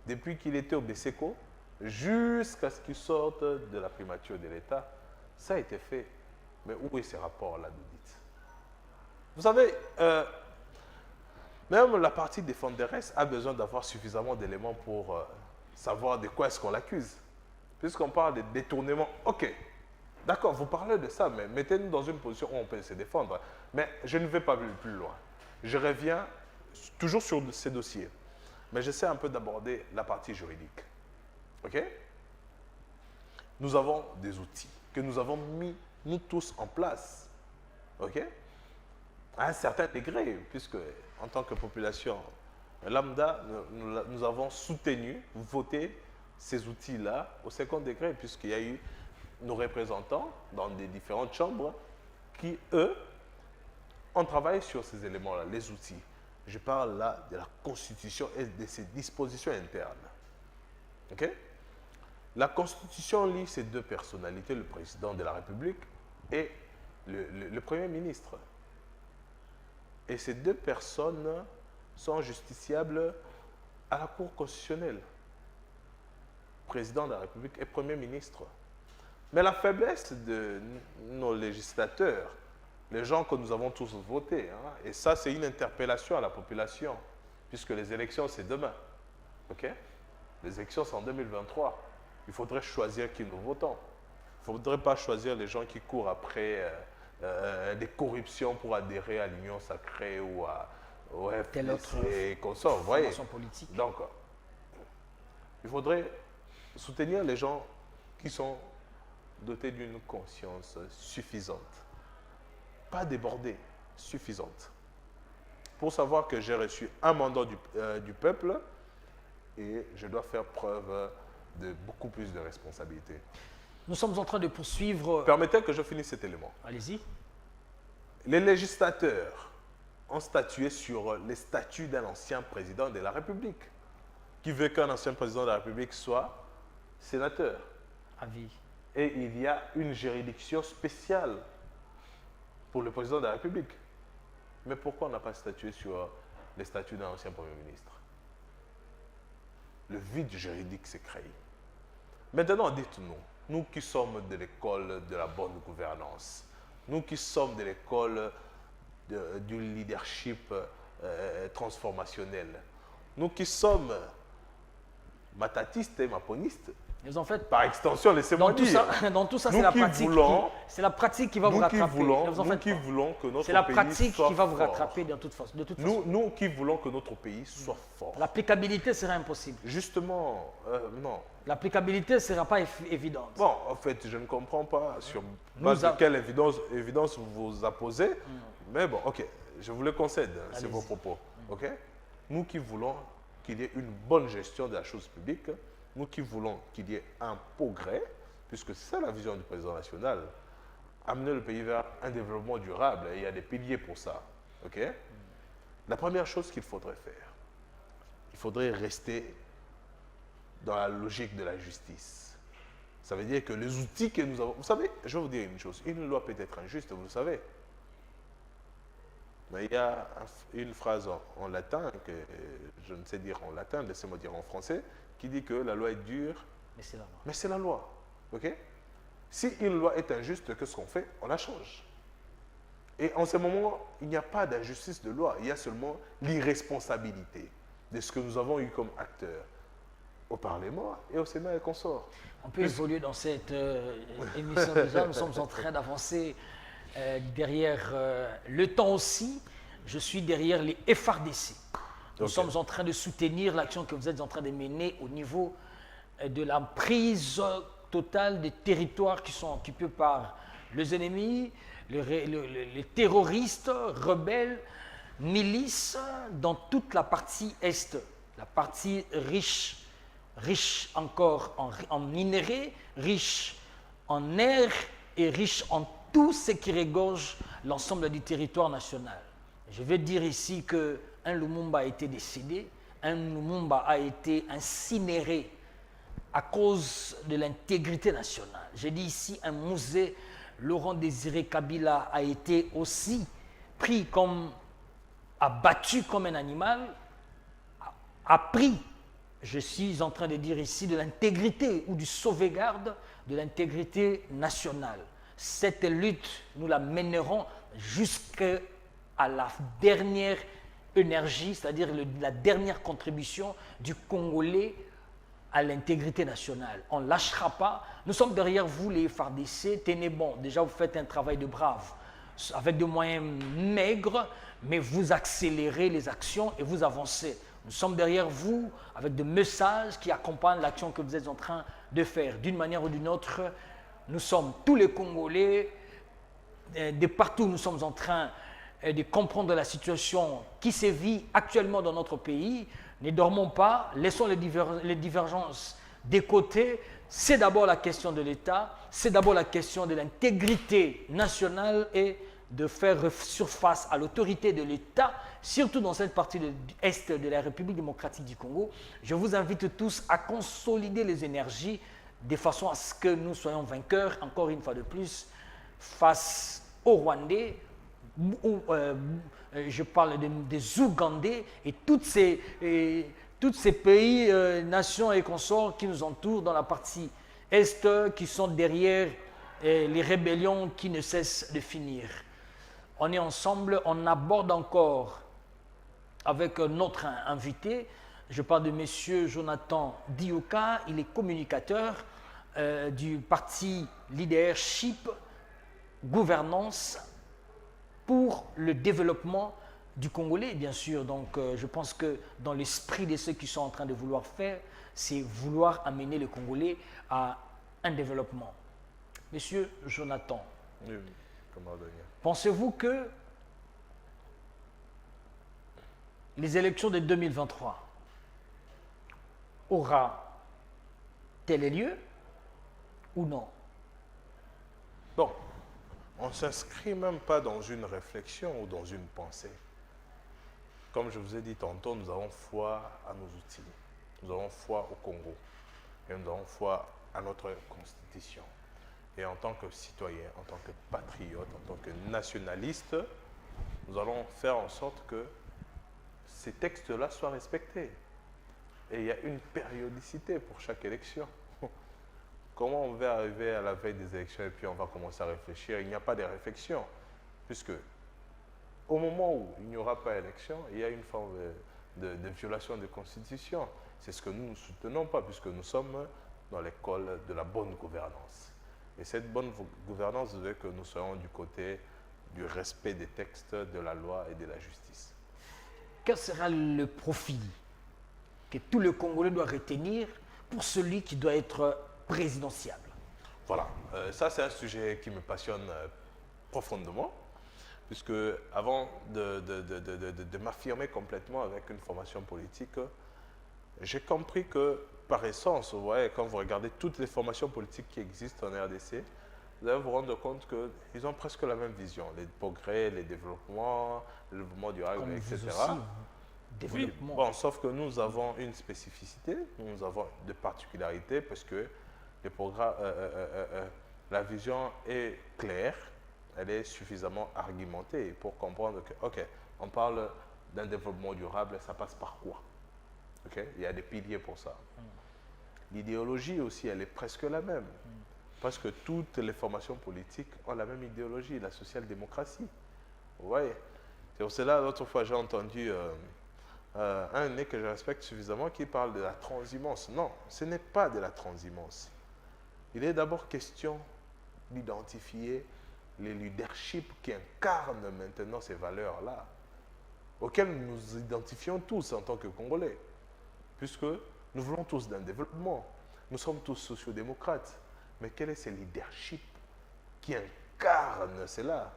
Depuis qu'il était au BSECO, jusqu'à ce qu'il sorte de la primature de l'État, ça a été fait. Mais où est ces rapports-là d'audit? Vous savez, même la partie défenderesse a besoin d'avoir suffisamment d'éléments pour savoir de quoi est-ce qu'on l'accuse. Puisqu'on parle de détournement, ok, d'accord, vous parlez de ça, mais mettez-nous dans une position où on peut se défendre. Mais je ne vais pas plus loin. Je reviens toujours sur ces dossiers, mais j'essaie un peu d'aborder la partie juridique. Ok? Nous avons des outils que nous avons mis, nous tous, en place. Ok? À un certain degré, puisque en tant que population lambda, nous avons soutenu, voté ces outils-là au second degré, puisqu'il y a eu nos représentants dans des différentes chambres qui, eux, ont travaillé sur ces éléments-là, les outils. Je parle là de la Constitution et de ses dispositions internes. Ok? La Constitution lie ces deux personnalités, le président de la République et le Premier ministre. Et ces deux personnes sont justiciables à la Cour constitutionnelle. Président de la République et Premier ministre. Mais la faiblesse de nos législateurs, les gens que nous avons tous votés, hein, et ça c'est une interpellation à la population, puisque les élections c'est demain. Ok? Les élections c'est en 2023. Il faudrait choisir qui nous votons. Il ne faudrait pas choisir les gens qui courent après des corruptions pour adhérer à l'Union sacrée ou au FPC et consorts. Vous voyez? Politique. Donc, il faudrait soutenir les gens qui sont dotés d'une conscience suffisante. Pas débordée, suffisante. Pour savoir que j'ai reçu un mandat du peuple et je dois faire preuve de beaucoup plus de responsabilité. Nous sommes en train de poursuivre... Permettez que je finisse cet élément. Allez-y. Les législateurs ont statué sur les statuts d'un ancien président de la République. Qui veut qu'un ancien président de la République soit sénateur. À vie. Et il y a une juridiction spéciale pour le président de la République. Mais pourquoi on n'a pas statué sur les statuts d'un ancien Premier ministre? Le vide juridique s'est créé. Maintenant, dites-nous, nous qui sommes de l'école de la bonne gouvernance, nous qui sommes de l'école du leadership transformationnel, nous qui sommes matatistes et maponistes, mais en fait, par extension, laissez-moi dire, dans tout ça, nous c'est la pratique qui va vous rattraper. Nous qui voulons que notre pays soit fort. C'est la pratique qui va vous rattraper de toute façon. Nous qui voulons que notre pays soit fort. L'applicabilité sera impossible. Justement, non. L'applicabilité ne sera pas évidente. Bon, en fait, je ne comprends pas sur base de quelle évidence vous apposez. Mais bon, ok, je vous le concède, c'est vos propos. Ok? Nous qui voulons qu'il y ait une bonne gestion de la chose publique, nous qui voulons qu'il y ait un progrès, puisque c'est ça la vision du président national, amener le pays vers un développement durable, et il y a des piliers pour ça. Ok? La première chose qu'il faudrait faire, il faudrait rester dans la logique de la justice. Ça veut dire que les outils que nous avons... Vous savez, je vais vous dire une chose, une loi peut être injuste, vous le savez. Mais il y a une phrase en latin, que je ne sais dire en latin, laissez-moi dire en français, qui dit que la loi est dure, mais c'est la loi. Mais c'est la loi. Ok? Si une loi est injuste, qu'est-ce qu'on fait? On la change. Et en ce moment, il n'y a pas d'injustice de loi, il y a seulement l'irresponsabilité de ce que nous avons eu comme acteurs au Parlement et au Sénat et consorts. On peut évoluer dans cette émission déjà, nous sommes en train d'avancer derrière le temps aussi. Je suis derrière les FRDC. Nous sommes en train de soutenir l'action que vous êtes en train de mener au niveau de la prise totale des territoires qui sont occupés par les ennemis, les terroristes, rebelles, milices dans toute la partie est, la partie riche encore en minéraux, riche en air et riche en tout ce qui regorge l'ensemble du territoire national. Je vais dire ici qu'un Lumumba a été décédé, un Lumumba a été incinéré à cause de l'intégrité nationale. J'ai dit ici, un musée, Laurent Désiré Kabila a été aussi pris comme, abattu comme un animal, a pris, je suis en train de dire ici, de l'intégrité ou du sauvegarde de l'intégrité nationale. Cette lutte, nous la mènerons jusqu'à la dernière énergie, c'est-à-dire la dernière contribution du Congolais à l'intégrité nationale. On ne lâchera pas. Nous sommes derrière vous, les FARDC. Tenez bon, déjà vous faites un travail de brave, avec des moyens maigres, mais vous accélérez les actions et vous avancez. Nous sommes derrière vous avec des messages qui accompagnent l'action que vous êtes en train de faire. D'une manière ou d'une autre, nous sommes tous les Congolais, de partout nous sommes en train de comprendre la situation qui sévit actuellement dans notre pays. Ne dormons pas, laissons les divergences de côté. C'est d'abord la question de l'État, c'est d'abord la question de l'intégrité nationale et de faire surface à l'autorité de l'État, surtout dans cette partie de l'Est de la République démocratique du Congo. Je vous invite tous à consolider les énergies de façon à ce que nous soyons vainqueurs, encore une fois de plus, face aux Rwandais, je parle des Ougandais et tous ces pays, nations et consorts qui nous entourent dans la partie Est, qui sont derrière les rébellions qui ne cessent de finir. On est ensemble, on aborde encore avec notre invité, je parle de M. Jonathan Dioka, il est communicateur du parti Leadership Gouvernance pour le développement du Congolais, bien sûr. Donc, je pense que dans l'esprit de ceux qui sont en train de vouloir faire, c'est vouloir amener le Congolais à un développement. Monsieur Jonathan, Oui, pensez-vous que les élections de 2023 aura-t-elle lieu ou non? Bon, on ne s'inscrit même pas dans une réflexion ou dans une pensée. Comme je vous ai dit tantôt, nous avons foi à nos outils. Nous avons foi au Congo. Et nous avons foi à notre constitution. Et en tant que citoyen, en tant que patriote, en tant que nationaliste, nous allons faire en sorte que ces textes-là soient respectés. Et il y a une périodicité pour chaque élection. Comment on va arriver à la veille des élections et puis on va commencer à réfléchir? Il n'y a pas de réflexion, puisque au moment où il n'y aura pas d'élection, il y a une forme de violation de la Constitution. C'est ce que nous ne soutenons pas, puisque nous sommes dans l'école de la bonne gouvernance. Et cette bonne gouvernance veut que nous soyons du côté du respect des textes, de la loi et de la justice. Quel sera le profil que tout le Congolais doit retenir pour celui qui doit être présidentiable? Voilà, ça c'est un sujet qui me passionne profondément, puisque avant de m'affirmer complètement avec une formation politique, j'ai compris que par essence, vous voyez, quand vous regardez toutes les formations politiques qui existent en RDC, vous allez vous rendre compte qu'ils ont presque la même vision, les progrès, les développements, le développement durable, Comme etc. vous aussi, Oui, développement. bon, sauf que nous avons une spécificité, nous avons des particularités, parce que les programmes, la vision est claire, elle est suffisamment argumentée pour comprendre que, ok, on parle d'un développement durable, ça passe par quoi? Okay? Il y a des piliers pour ça. L'idéologie aussi, elle est presque la même. Parce que toutes les formations politiques ont la même idéologie, la social-démocratie. Vous voyez? C'est pour cela, l'autre fois, j'ai entendu un nez que je respecte suffisamment qui parle de la transhumance. Non, ce n'est pas de la transhumance. Il est d'abord question d'identifier les leaderships qui incarnent maintenant ces valeurs-là, auxquelles nous nous identifions tous en tant que Congolais, puisque nous voulons tous d'un développement. Nous sommes tous sociodémocrates. Mais quel est ce leadership qui incarne cela?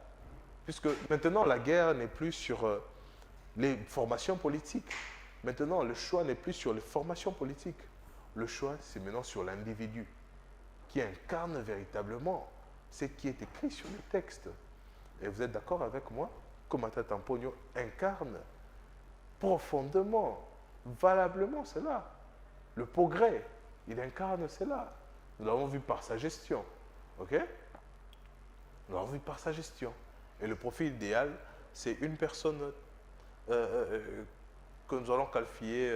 Puisque maintenant, la guerre n'est plus sur les formations politiques. Maintenant, le choix n'est plus sur les formations politiques. Le choix, c'est maintenant sur l'individu qui incarne véritablement ce qui est écrit sur les textes. Et vous êtes d'accord avec moi que Matata Mpogno incarne profondément, valablement cela. Le progrès, il incarne cela. Nous l'avons vu par sa gestion. OK? Nous l'avons vu par sa gestion. Et le profil idéal, c'est une personne que nous allons qualifier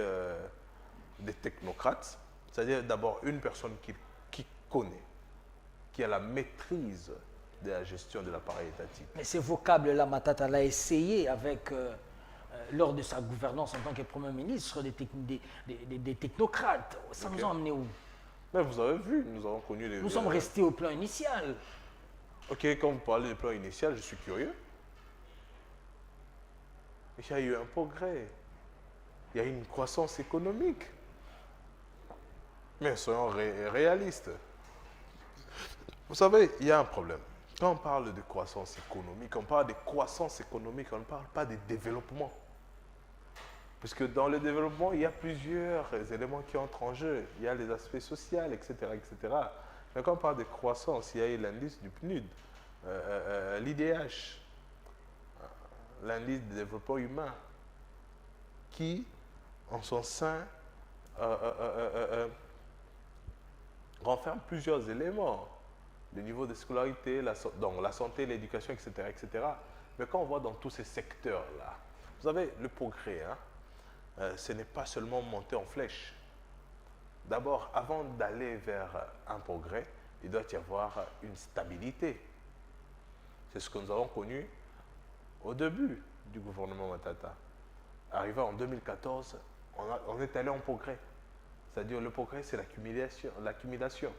des technocrates. C'est-à-dire d'abord une personne qui connaît, qui a la maîtrise de la gestion de l'appareil étatique. Mais ces vocables-là, Matata l'a essayé avec, lors de sa gouvernance en tant que Premier ministre, des technocrates. Ça nous a emmené où? Mais vous avez vu, nous avons connu les... Nous sommes restés au plan initial. OK, quand vous parlez du plan initial, je suis curieux. Il y a eu un progrès. Il y a eu une croissance économique. Mais soyons réalistes. Vous savez, il y a un problème. Quand on parle de croissance économique, on parle de croissance économique, on ne parle pas de développement. Parce que dans le développement, il y a plusieurs éléments qui entrent en jeu. Il y a les aspects sociaux, etc., etc. Mais quand on parle de croissance, il y a eu l'indice du PNUD, l'IDH, l'indice de développement humain, qui, en son sein, renferme plusieurs éléments. Le niveau de scolarité, donc la santé, l'éducation, etc., etc. Mais quand on voit dans tous ces secteurs-là, vous savez, le progrès, ce n'est pas seulement monter en flèche. D'abord, avant d'aller vers un progrès, il doit y avoir une stabilité. C'est ce que nous avons connu au début du gouvernement Matata. Arrivé en 2014, on est allé en progrès. C'est-à-dire le progrès, c'est l'accumulation.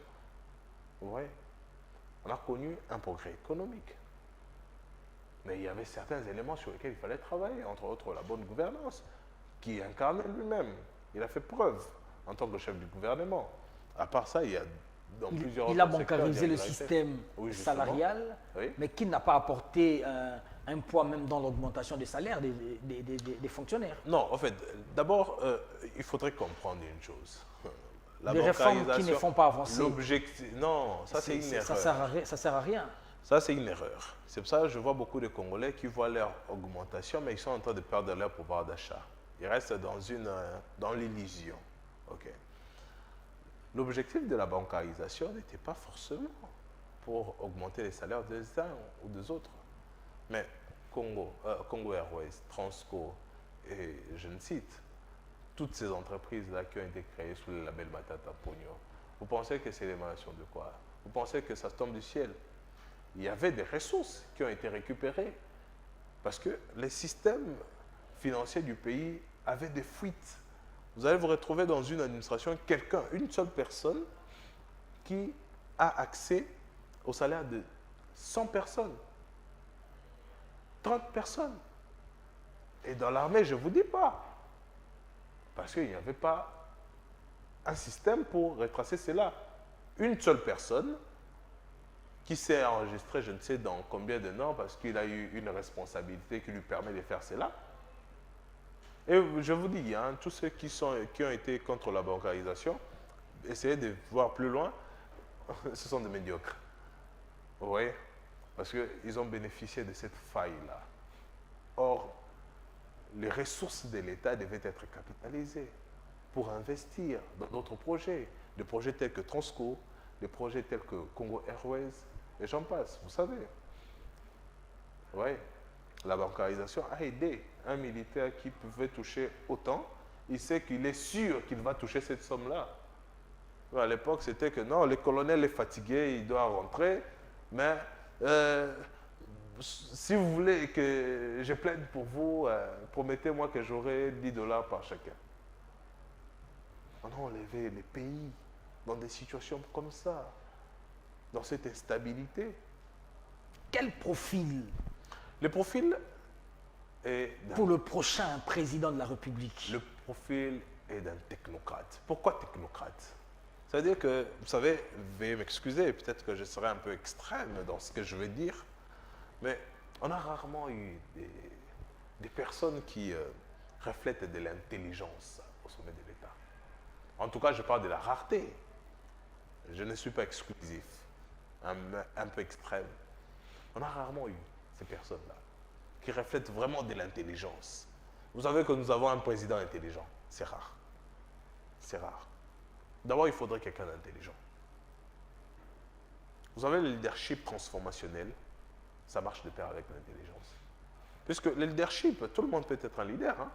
Vous voyez? On a connu un progrès économique. Mais il y avait certains éléments sur lesquels il fallait travailler, entre autres la bonne gouvernance, qui incarnait lui-même. Il a fait preuve en tant que chef du gouvernement. À part ça, il y a dans plusieurs Il a autres secteurs bancarisé le d'irrégularité. système Oui, justement. salarial, Oui. mais qui n'a pas apporté un poids même dans l'augmentation des salaires des fonctionnaires. Non, en fait, d'abord, il faudrait comprendre une chose. Des réformes qui ne font pas avancer. L'objectif, non, ça c'est une erreur. Ça sert à rien. Ça, c'est une erreur. C'est pour ça que je vois beaucoup de Congolais qui voient leur augmentation, mais ils sont en train de perdre leur pouvoir d'achat. Ils restent dans l'illusion. OK. L'objectif de la bancarisation n'était pas forcément pour augmenter les salaires des uns ou des autres. Mais Congo Airways, Transco, et je ne cite, toutes ces entreprises-là qui ont été créées sous le label Matata Pogno, vous pensez que c'est l'émanation de quoi? Vous pensez que ça tombe du ciel? Il y avait des ressources qui ont été récupérées parce que les systèmes financiers du pays avaient des fuites. Vous allez vous retrouver dans une administration, une seule personne qui a accès au salaire de 100 personnes, 30 personnes. Et dans l'armée, je ne vous dis pas. Parce qu'il n'y avait pas un système pour retracer cela. Une seule personne qui s'est enregistrée, je ne sais dans combien de noms, parce qu'il a eu une responsabilité qui lui permet de faire cela. Et je vous dis, tous ceux qui ont été contre la bancarisation, essayez de voir plus loin, ce sont des médiocres. Vous voyez? Parce qu'ils ont bénéficié de cette faille-là. Or, les ressources de l'État devaient être capitalisées pour investir dans d'autres projets. Des projets tels que Transco, des projets tels que Congo Airways, et j'en passe, vous savez. Oui, la bancarisation a aidé un militaire qui pouvait toucher autant. Il sait qu'il est sûr qu'il va toucher cette somme-là. À l'époque, c'était que non, le colonel est fatigué, il doit rentrer, mais si vous voulez que je plaide pour vous, promettez-moi que j'aurai $10 par chacun. On a enlevé les pays dans des situations comme ça, dans cette instabilité. Quel profil Le profil est pour le prochain président de la République? Le profil est d'un technocrate. Pourquoi technocrate? C'est-à-dire que, vous savez, veuillez m'excuser, peut-être que je serai un peu extrême dans ce que je vais dire, mais on a rarement eu des personnes qui reflètent de l'intelligence au sommet de l'État. En tout cas, je parle de la rareté. Je ne suis pas exclusif, un peu extrême. On a rarement eu ces personnes-là qui reflètent vraiment de l'intelligence. Vous savez que nous avons un président intelligent. C'est rare. C'est rare. D'abord, il faudrait quelqu'un d'intelligent. Vous savez, le leadership transformationnel, ça marche de pair avec l'intelligence. Puisque le leadership, tout le monde peut être un leader. Hein.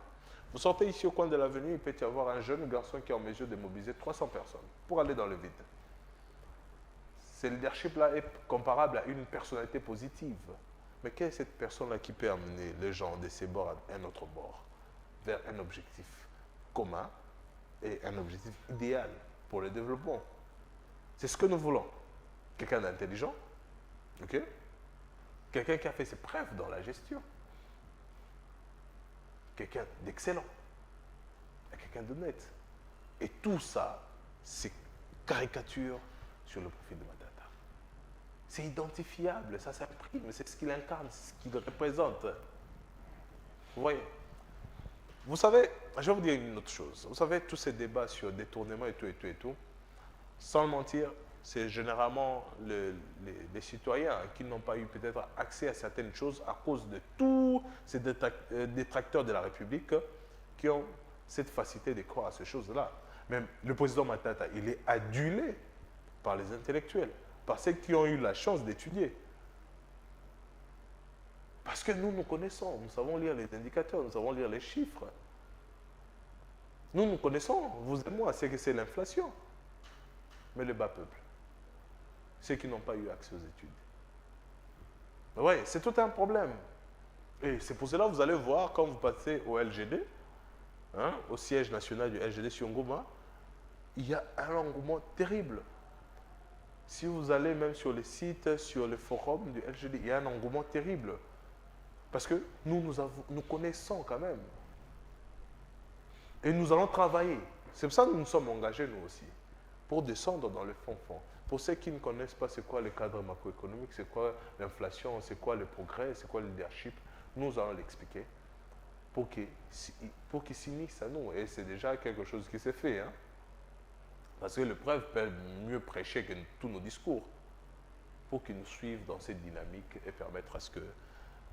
Vous sortez ici au coin de l'avenue, il peut y avoir un jeune garçon qui est en mesure de mobiliser 300 personnes pour aller dans le vide. Ce leadership-là est comparable à une personnalité positive. Mais quelle est cette personne-là qui peut amener les gens de ces bords à un autre bord, vers un objectif commun et un objectif idéal pour le développement? C'est ce que nous voulons. Quelqu'un d'intelligent, ok? Quelqu'un qui a fait ses preuves dans la gestion, quelqu'un d'excellent, et quelqu'un d'honnête. Et tout ça, c'est caricature sur le profil de Matata. C'est identifiable, ça s'imprime, c'est ce qu'il incarne, c'est ce qu'il représente. Vous voyez? Vous savez, je vais vous dire une autre chose. Vous savez, tous ces débats sur détournement et tout, sans le mentir, c'est généralement les citoyens qui n'ont pas eu peut-être accès à certaines choses à cause de tous ces détracteurs de la République qui ont cette facilité de croire à ces choses-là. Même le président Matata, il est adulé par les intellectuels, par ceux qui ont eu la chance d'étudier. Parce que nous connaissons, nous savons lire les indicateurs, nous savons lire les chiffres. Nous connaissons, vous et moi, c'est que c'est l'inflation. Mais le bas peuple, ceux qui n'ont pas eu accès aux études. Oui, c'est tout un problème. Et c'est pour cela que vous allez voir, quand vous passez au LGD, hein, au siège national du LGD sur Ngoma, il y a un engouement terrible. Si vous allez même sur les sites, sur le forum du LGD, il y a un engouement terrible. Parce que nous connaissons quand même. Et nous allons travailler. C'est pour ça que nous nous sommes engagés, nous aussi, pour descendre dans le fond. Pour ceux qui ne connaissent pas c'est quoi le cadre macroéconomique, c'est quoi l'inflation, c'est quoi le progrès, c'est quoi le leadership, nous allons l'expliquer pour qu'ils s'unissent à nous. Et c'est déjà quelque chose qui s'est fait. Hein? Parce que l'épreuve peut mieux prêcher que tous nos discours pour qu'ils nous suivent dans cette dynamique et permettre à ce que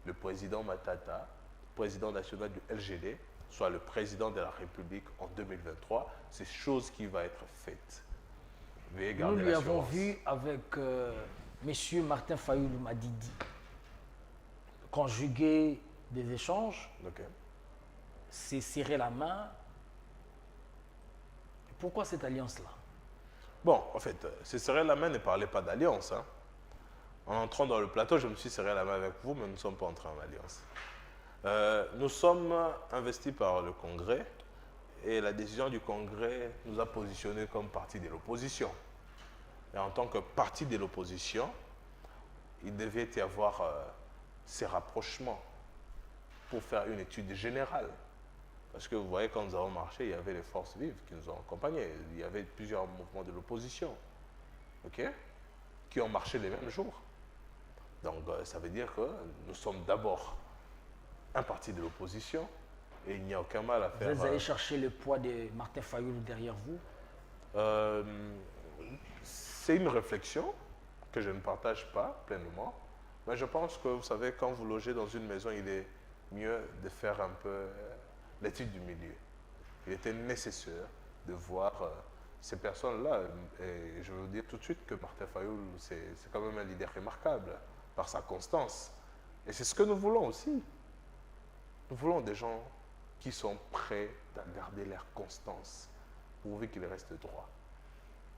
le président Matata, président national du LGD, soit le président de la République en 2023. C'est chose qui va être faite. Nous lui avons vu avec M. Martin Fayoulou Madidi conjuguer des échanges, c'est serrer la main. Pourquoi cette alliance-là? Bon, en fait, se serrer la main ne parlait pas d'alliance. Hein. En entrant dans le plateau, je me suis serré la main avec vous, mais nous ne sommes pas entrés en alliance. Nous sommes investis par le Congrès et la décision du Congrès nous a positionnés comme parti de l'opposition. Et en tant que parti de l'opposition, il devait y avoir ces rapprochements pour faire une étude générale. Parce que vous voyez, quand nous avons marché, il y avait les forces vives qui nous ont accompagnés. Il y avait plusieurs mouvements de l'opposition, qui ont marché les mêmes jours. Donc, ça veut dire que nous sommes d'abord un parti de l'opposition et il n'y a aucun mal à faire. Vous allez chercher le poids de Martin Fayoulou derrière vous? C'est une réflexion que je ne partage pas pleinement, mais je pense que, vous savez, quand vous logez dans une maison, il est mieux de faire un peu l'étude du milieu. Il était nécessaire de voir ces personnes-là. Et je veux vous dire tout de suite que Martin Fayoulou, c'est quand même un leader remarquable par sa constance. Et c'est ce que nous voulons aussi. Nous voulons des gens qui sont prêts à garder leur constance, pourvu qu'ils restent droits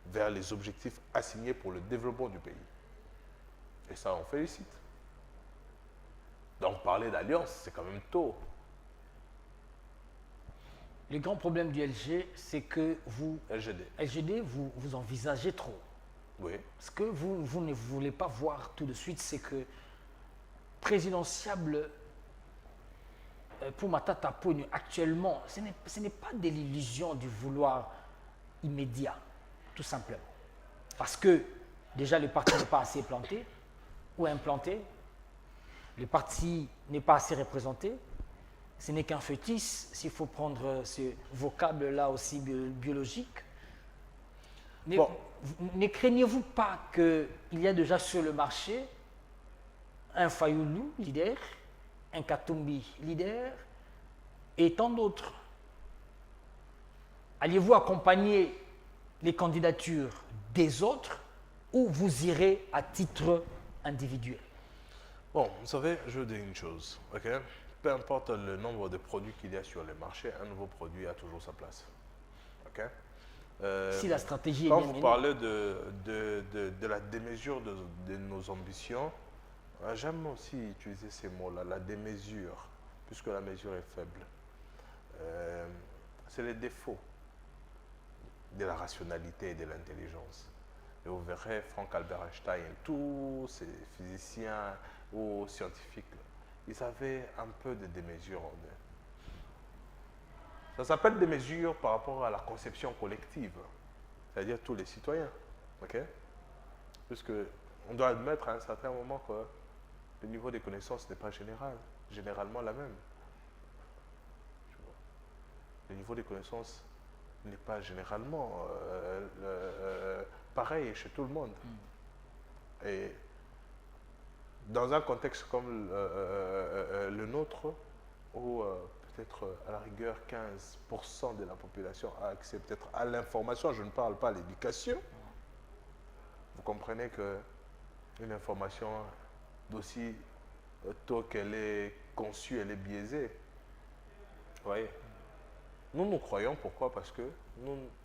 vers les objectifs assignés pour le développement du pays. Et ça, on félicite. Donc, parler d'alliance, c'est quand même tôt. Le grand problème du LG, c'est que vous, LGD, vous envisagez trop. Oui. Ce que vous ne voulez pas voir tout de suite, c'est que présidentiable pour Matata Ponyo, actuellement, ce n'est pas de l'illusion du vouloir immédiat, tout simplement. Parce que déjà le parti n'est pas assez planté ou implanté, le parti n'est pas assez représenté, ce n'est qu'un fœtus, s'il faut prendre ce vocable-là aussi biologique. Bon. Ne craignez-vous pas qu'il y a déjà sur le marché un Fayoulou leader, un Katumbi leader et tant d'autres? Allez-vous accompagner les candidatures des autres ou vous irez à titre individuel? Bon, vous savez, je vous dis une chose, ok? Peu importe le nombre de produits qu'il y a sur le marché, un nouveau produit a toujours sa place, ok? Si la stratégie est Quand bien vous menée. parlez de la démesure de nos ambitions, j'aime aussi utiliser ces mots-là, la démesure, puisque la mesure est faible. C'est les défauts de la rationalité et de l'intelligence. Et vous verrez Frank Albert Einstein, tous ces physiciens ou scientifiques, ils avaient un peu de démesure en eux. Ça s'appelle démesure par rapport à la conception collective, c'est-à-dire tous les citoyens. Ok? Puisque on doit admettre à un certain moment que le niveau des connaissances n'est pas généralement la même. Le niveau des connaissances n'est pas généralement pareil chez tout le monde. Et dans un contexte comme le nôtre, où peut-être à la rigueur 15% de la population a accès peut-être à l'information, je ne parle pas à l'éducation, vous comprenez que une information, d'aussi tôt qu'elle est conçue, elle est biaisée. Vous voyez? Nous croyons, pourquoi? Parce que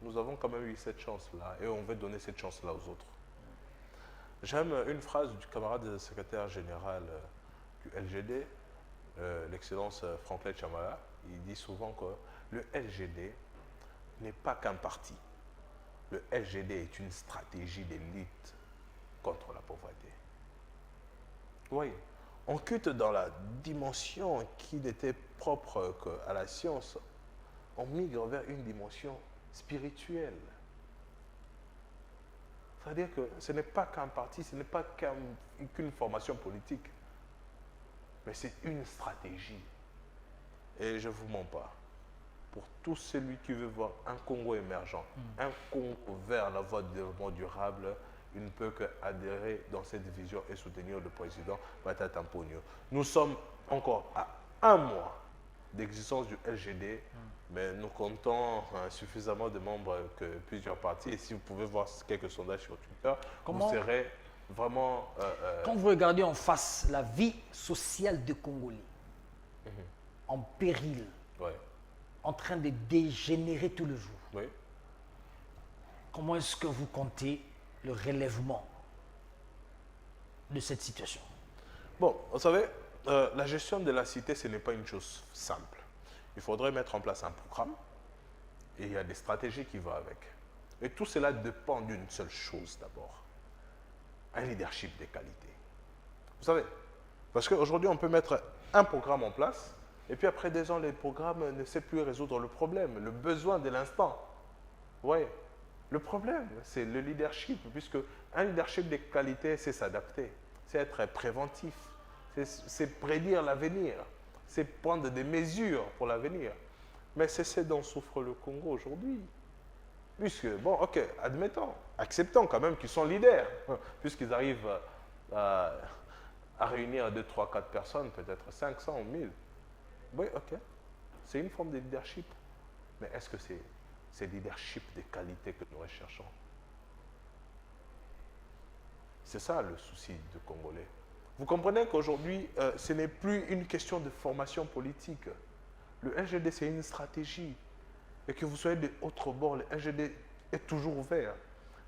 nous avons quand même eu cette chance-là et on veut donner cette chance-là aux autres. J'aime une phrase du camarade secrétaire général du LGD, l'excellence Franklin Chamala. Il dit souvent que le LGD n'est pas qu'un parti. Le LGD est une stratégie de lutte contre la pauvreté. Vous voyez, on quitte dans la dimension qui n'était propre qu'à la science, on migre vers une dimension spirituelle. C'est-à-dire que ce n'est pas qu'un parti, ce n'est pas qu'une formation politique, mais c'est une stratégie. Et je ne vous mens pas. Pour tout celui qui veut voir un Congo émergent, un Congo vers la voie du développement durable, il ne peut qu'adhérer dans cette vision et soutenir le président Matata Ponyo. Nous sommes encore à un mois d'existence du LGD, mais nous comptons suffisamment de membres que plusieurs partis. Et si vous pouvez voir quelques sondages sur Twitter, vous serez vraiment... Quand vous regardez en face la vie sociale des Congolais, en péril, ouais. en train de dégénérer tous les jours, Oui. comment est-ce que vous comptez le relèvement de cette situation? Bon, vous savez, la gestion de la cité, ce n'est pas une chose simple. Il faudrait mettre en place un programme et il y a des stratégies qui vont avec. Et tout cela dépend d'une seule chose d'abord, un leadership de qualité. Vous savez, parce qu'aujourd'hui, on peut mettre un programme en place et puis après 2 ans, le programme ne sait plus résoudre le problème, le besoin de l'instant. Vous voyez, le problème, c'est le leadership, puisque un leadership de qualité, c'est s'adapter, c'est être préventif, c'est prédire l'avenir, c'est prendre des mesures pour l'avenir. Mais c'est ce dont souffre le Congo aujourd'hui. Puisque, bon, ok, admettons, acceptons quand même qu'ils sont leaders, puisqu'ils arrivent à réunir 2, 3, 4 personnes, peut-être 500 ou 1000. Oui, ok, c'est une forme de leadership. Mais est-ce que c'est leadership de qualité que nous recherchons? C'est ça le souci du Congolais. Vous comprenez qu'aujourd'hui, ce n'est plus une question de formation politique. Le LGD, c'est une stratégie. Et que vous soyez de autre bord, le LGD est toujours ouvert.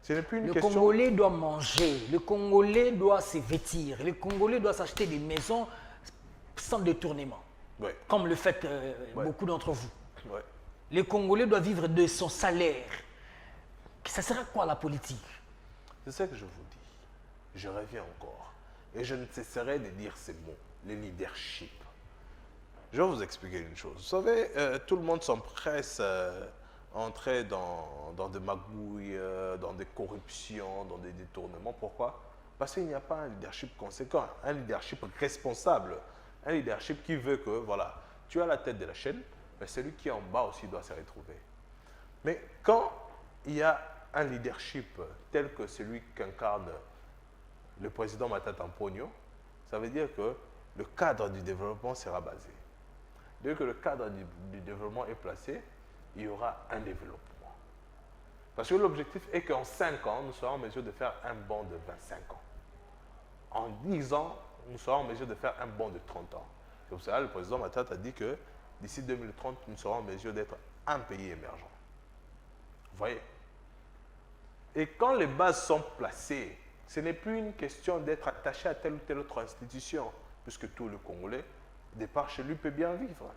Ce n'est plus une question... Le Congolais doit manger, le Congolais doit se vêtir, le Congolais doit s'acheter des maisons sans détournement, Ouais. comme le faites beaucoup d'entre vous. Ouais. Le Congolais doit vivre de son salaire. Ça sera quoi la politique? C'est ça que je vous dis. Je reviens encore. Et je ne cesserai de dire ces mots, le leadership. Je vais vous expliquer une chose. Vous savez, tout le monde s'empresse à entrer dans des magouilles, dans des corruptions, dans des détournements. Pourquoi? Parce qu'il n'y a pas un leadership conséquent, un leadership responsable, un leadership qui veut que, voilà, tu as la tête de la chaîne, mais celui qui est en bas aussi doit se retrouver. Mais quand il y a un leadership tel que celui qu'incarne le président Matata Ponyo, ça veut dire que le cadre du développement sera basé. Dès que le cadre du développement est placé, il y aura un développement. Parce que l'objectif est qu'en 5 ans, nous serons en mesure de faire un bond de 25 ans. En 10 ans, nous serons en mesure de faire un bond de 30 ans. C'est pour ça que le président Matata a dit que d'ici 2030, nous serons en mesure d'être un pays émergent. Vous voyez? Et quand les bases sont placées, ce n'est plus une question d'être attaché à telle ou telle autre institution, puisque tout le Congolais, départ chez lui, peut bien vivre.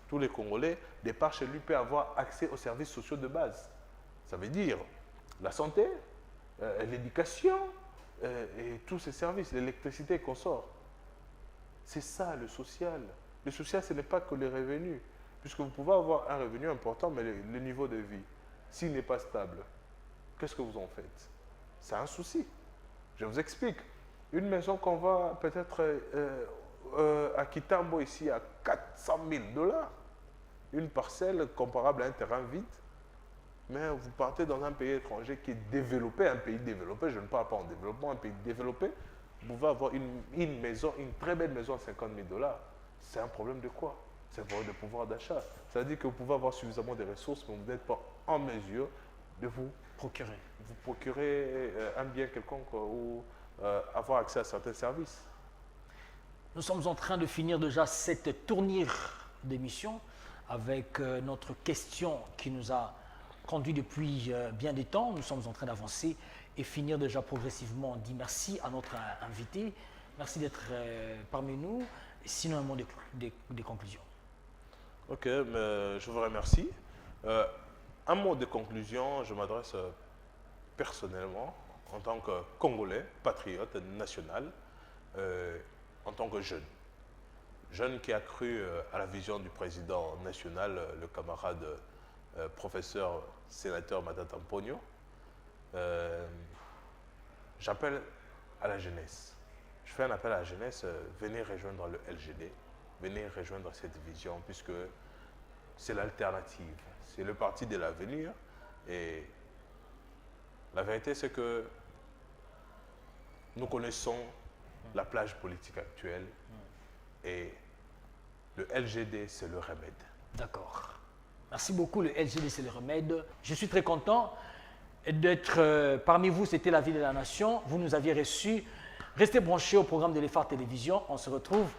Tous les Congolais, départ chez lui, peut avoir accès aux services sociaux de base. Ça veut dire la santé, l'éducation et tous ces services, l'électricité qu'on sort. C'est ça le social. Le social, ce n'est pas que les revenus, puisque vous pouvez avoir un revenu important, mais le niveau de vie, s'il n'est pas stable, qu'est-ce que vous en faites? C'est un souci. Je vous explique. Une maison qu'on va peut-être à Kitambo ici à 400 000 $, une parcelle comparable à un terrain vide, mais vous partez dans un pays étranger qui est développé, un pays développé, je ne parle pas en développement, un pays développé, vous pouvez avoir une maison, une très belle maison à 50 000 $. C'est un problème de quoi? C'est un problème de pouvoir d'achat. Ça veut dire que vous pouvez avoir suffisamment de ressources, mais vous n'êtes pas en mesure de vous procurer un bien quelconque ou avoir accès à certains services. Nous sommes en train de finir déjà cette tournure d'émission avec notre question qui nous a conduit depuis bien des temps. Nous sommes en train d'avancer et finir déjà progressivement. On dit merci à notre invité. Merci d'être parmi nous. Sinon, un mot des conclusions. Ok, mais je vous remercie. Un mot de conclusion, je m'adresse personnellement en tant que Congolais, patriote, national, en tant que jeune. Jeune qui a cru à la vision du président national, le camarade professeur sénateur Matata Mponyo. J'appelle à la jeunesse. Je fais un appel à la jeunesse, venez rejoindre le LGD, venez rejoindre cette vision, puisque c'est l'alternative, c'est le parti de l'avenir. Et la vérité, c'est que nous connaissons la plage politique actuelle et le LGD, c'est le remède. D'accord. Merci beaucoup, le LGD, c'est le remède. Je suis très content d'être parmi vous. C'était La Vie de la Nation. Vous nous aviez reçus. Restez branchés au programme de l'EFAR Télévision. On se retrouve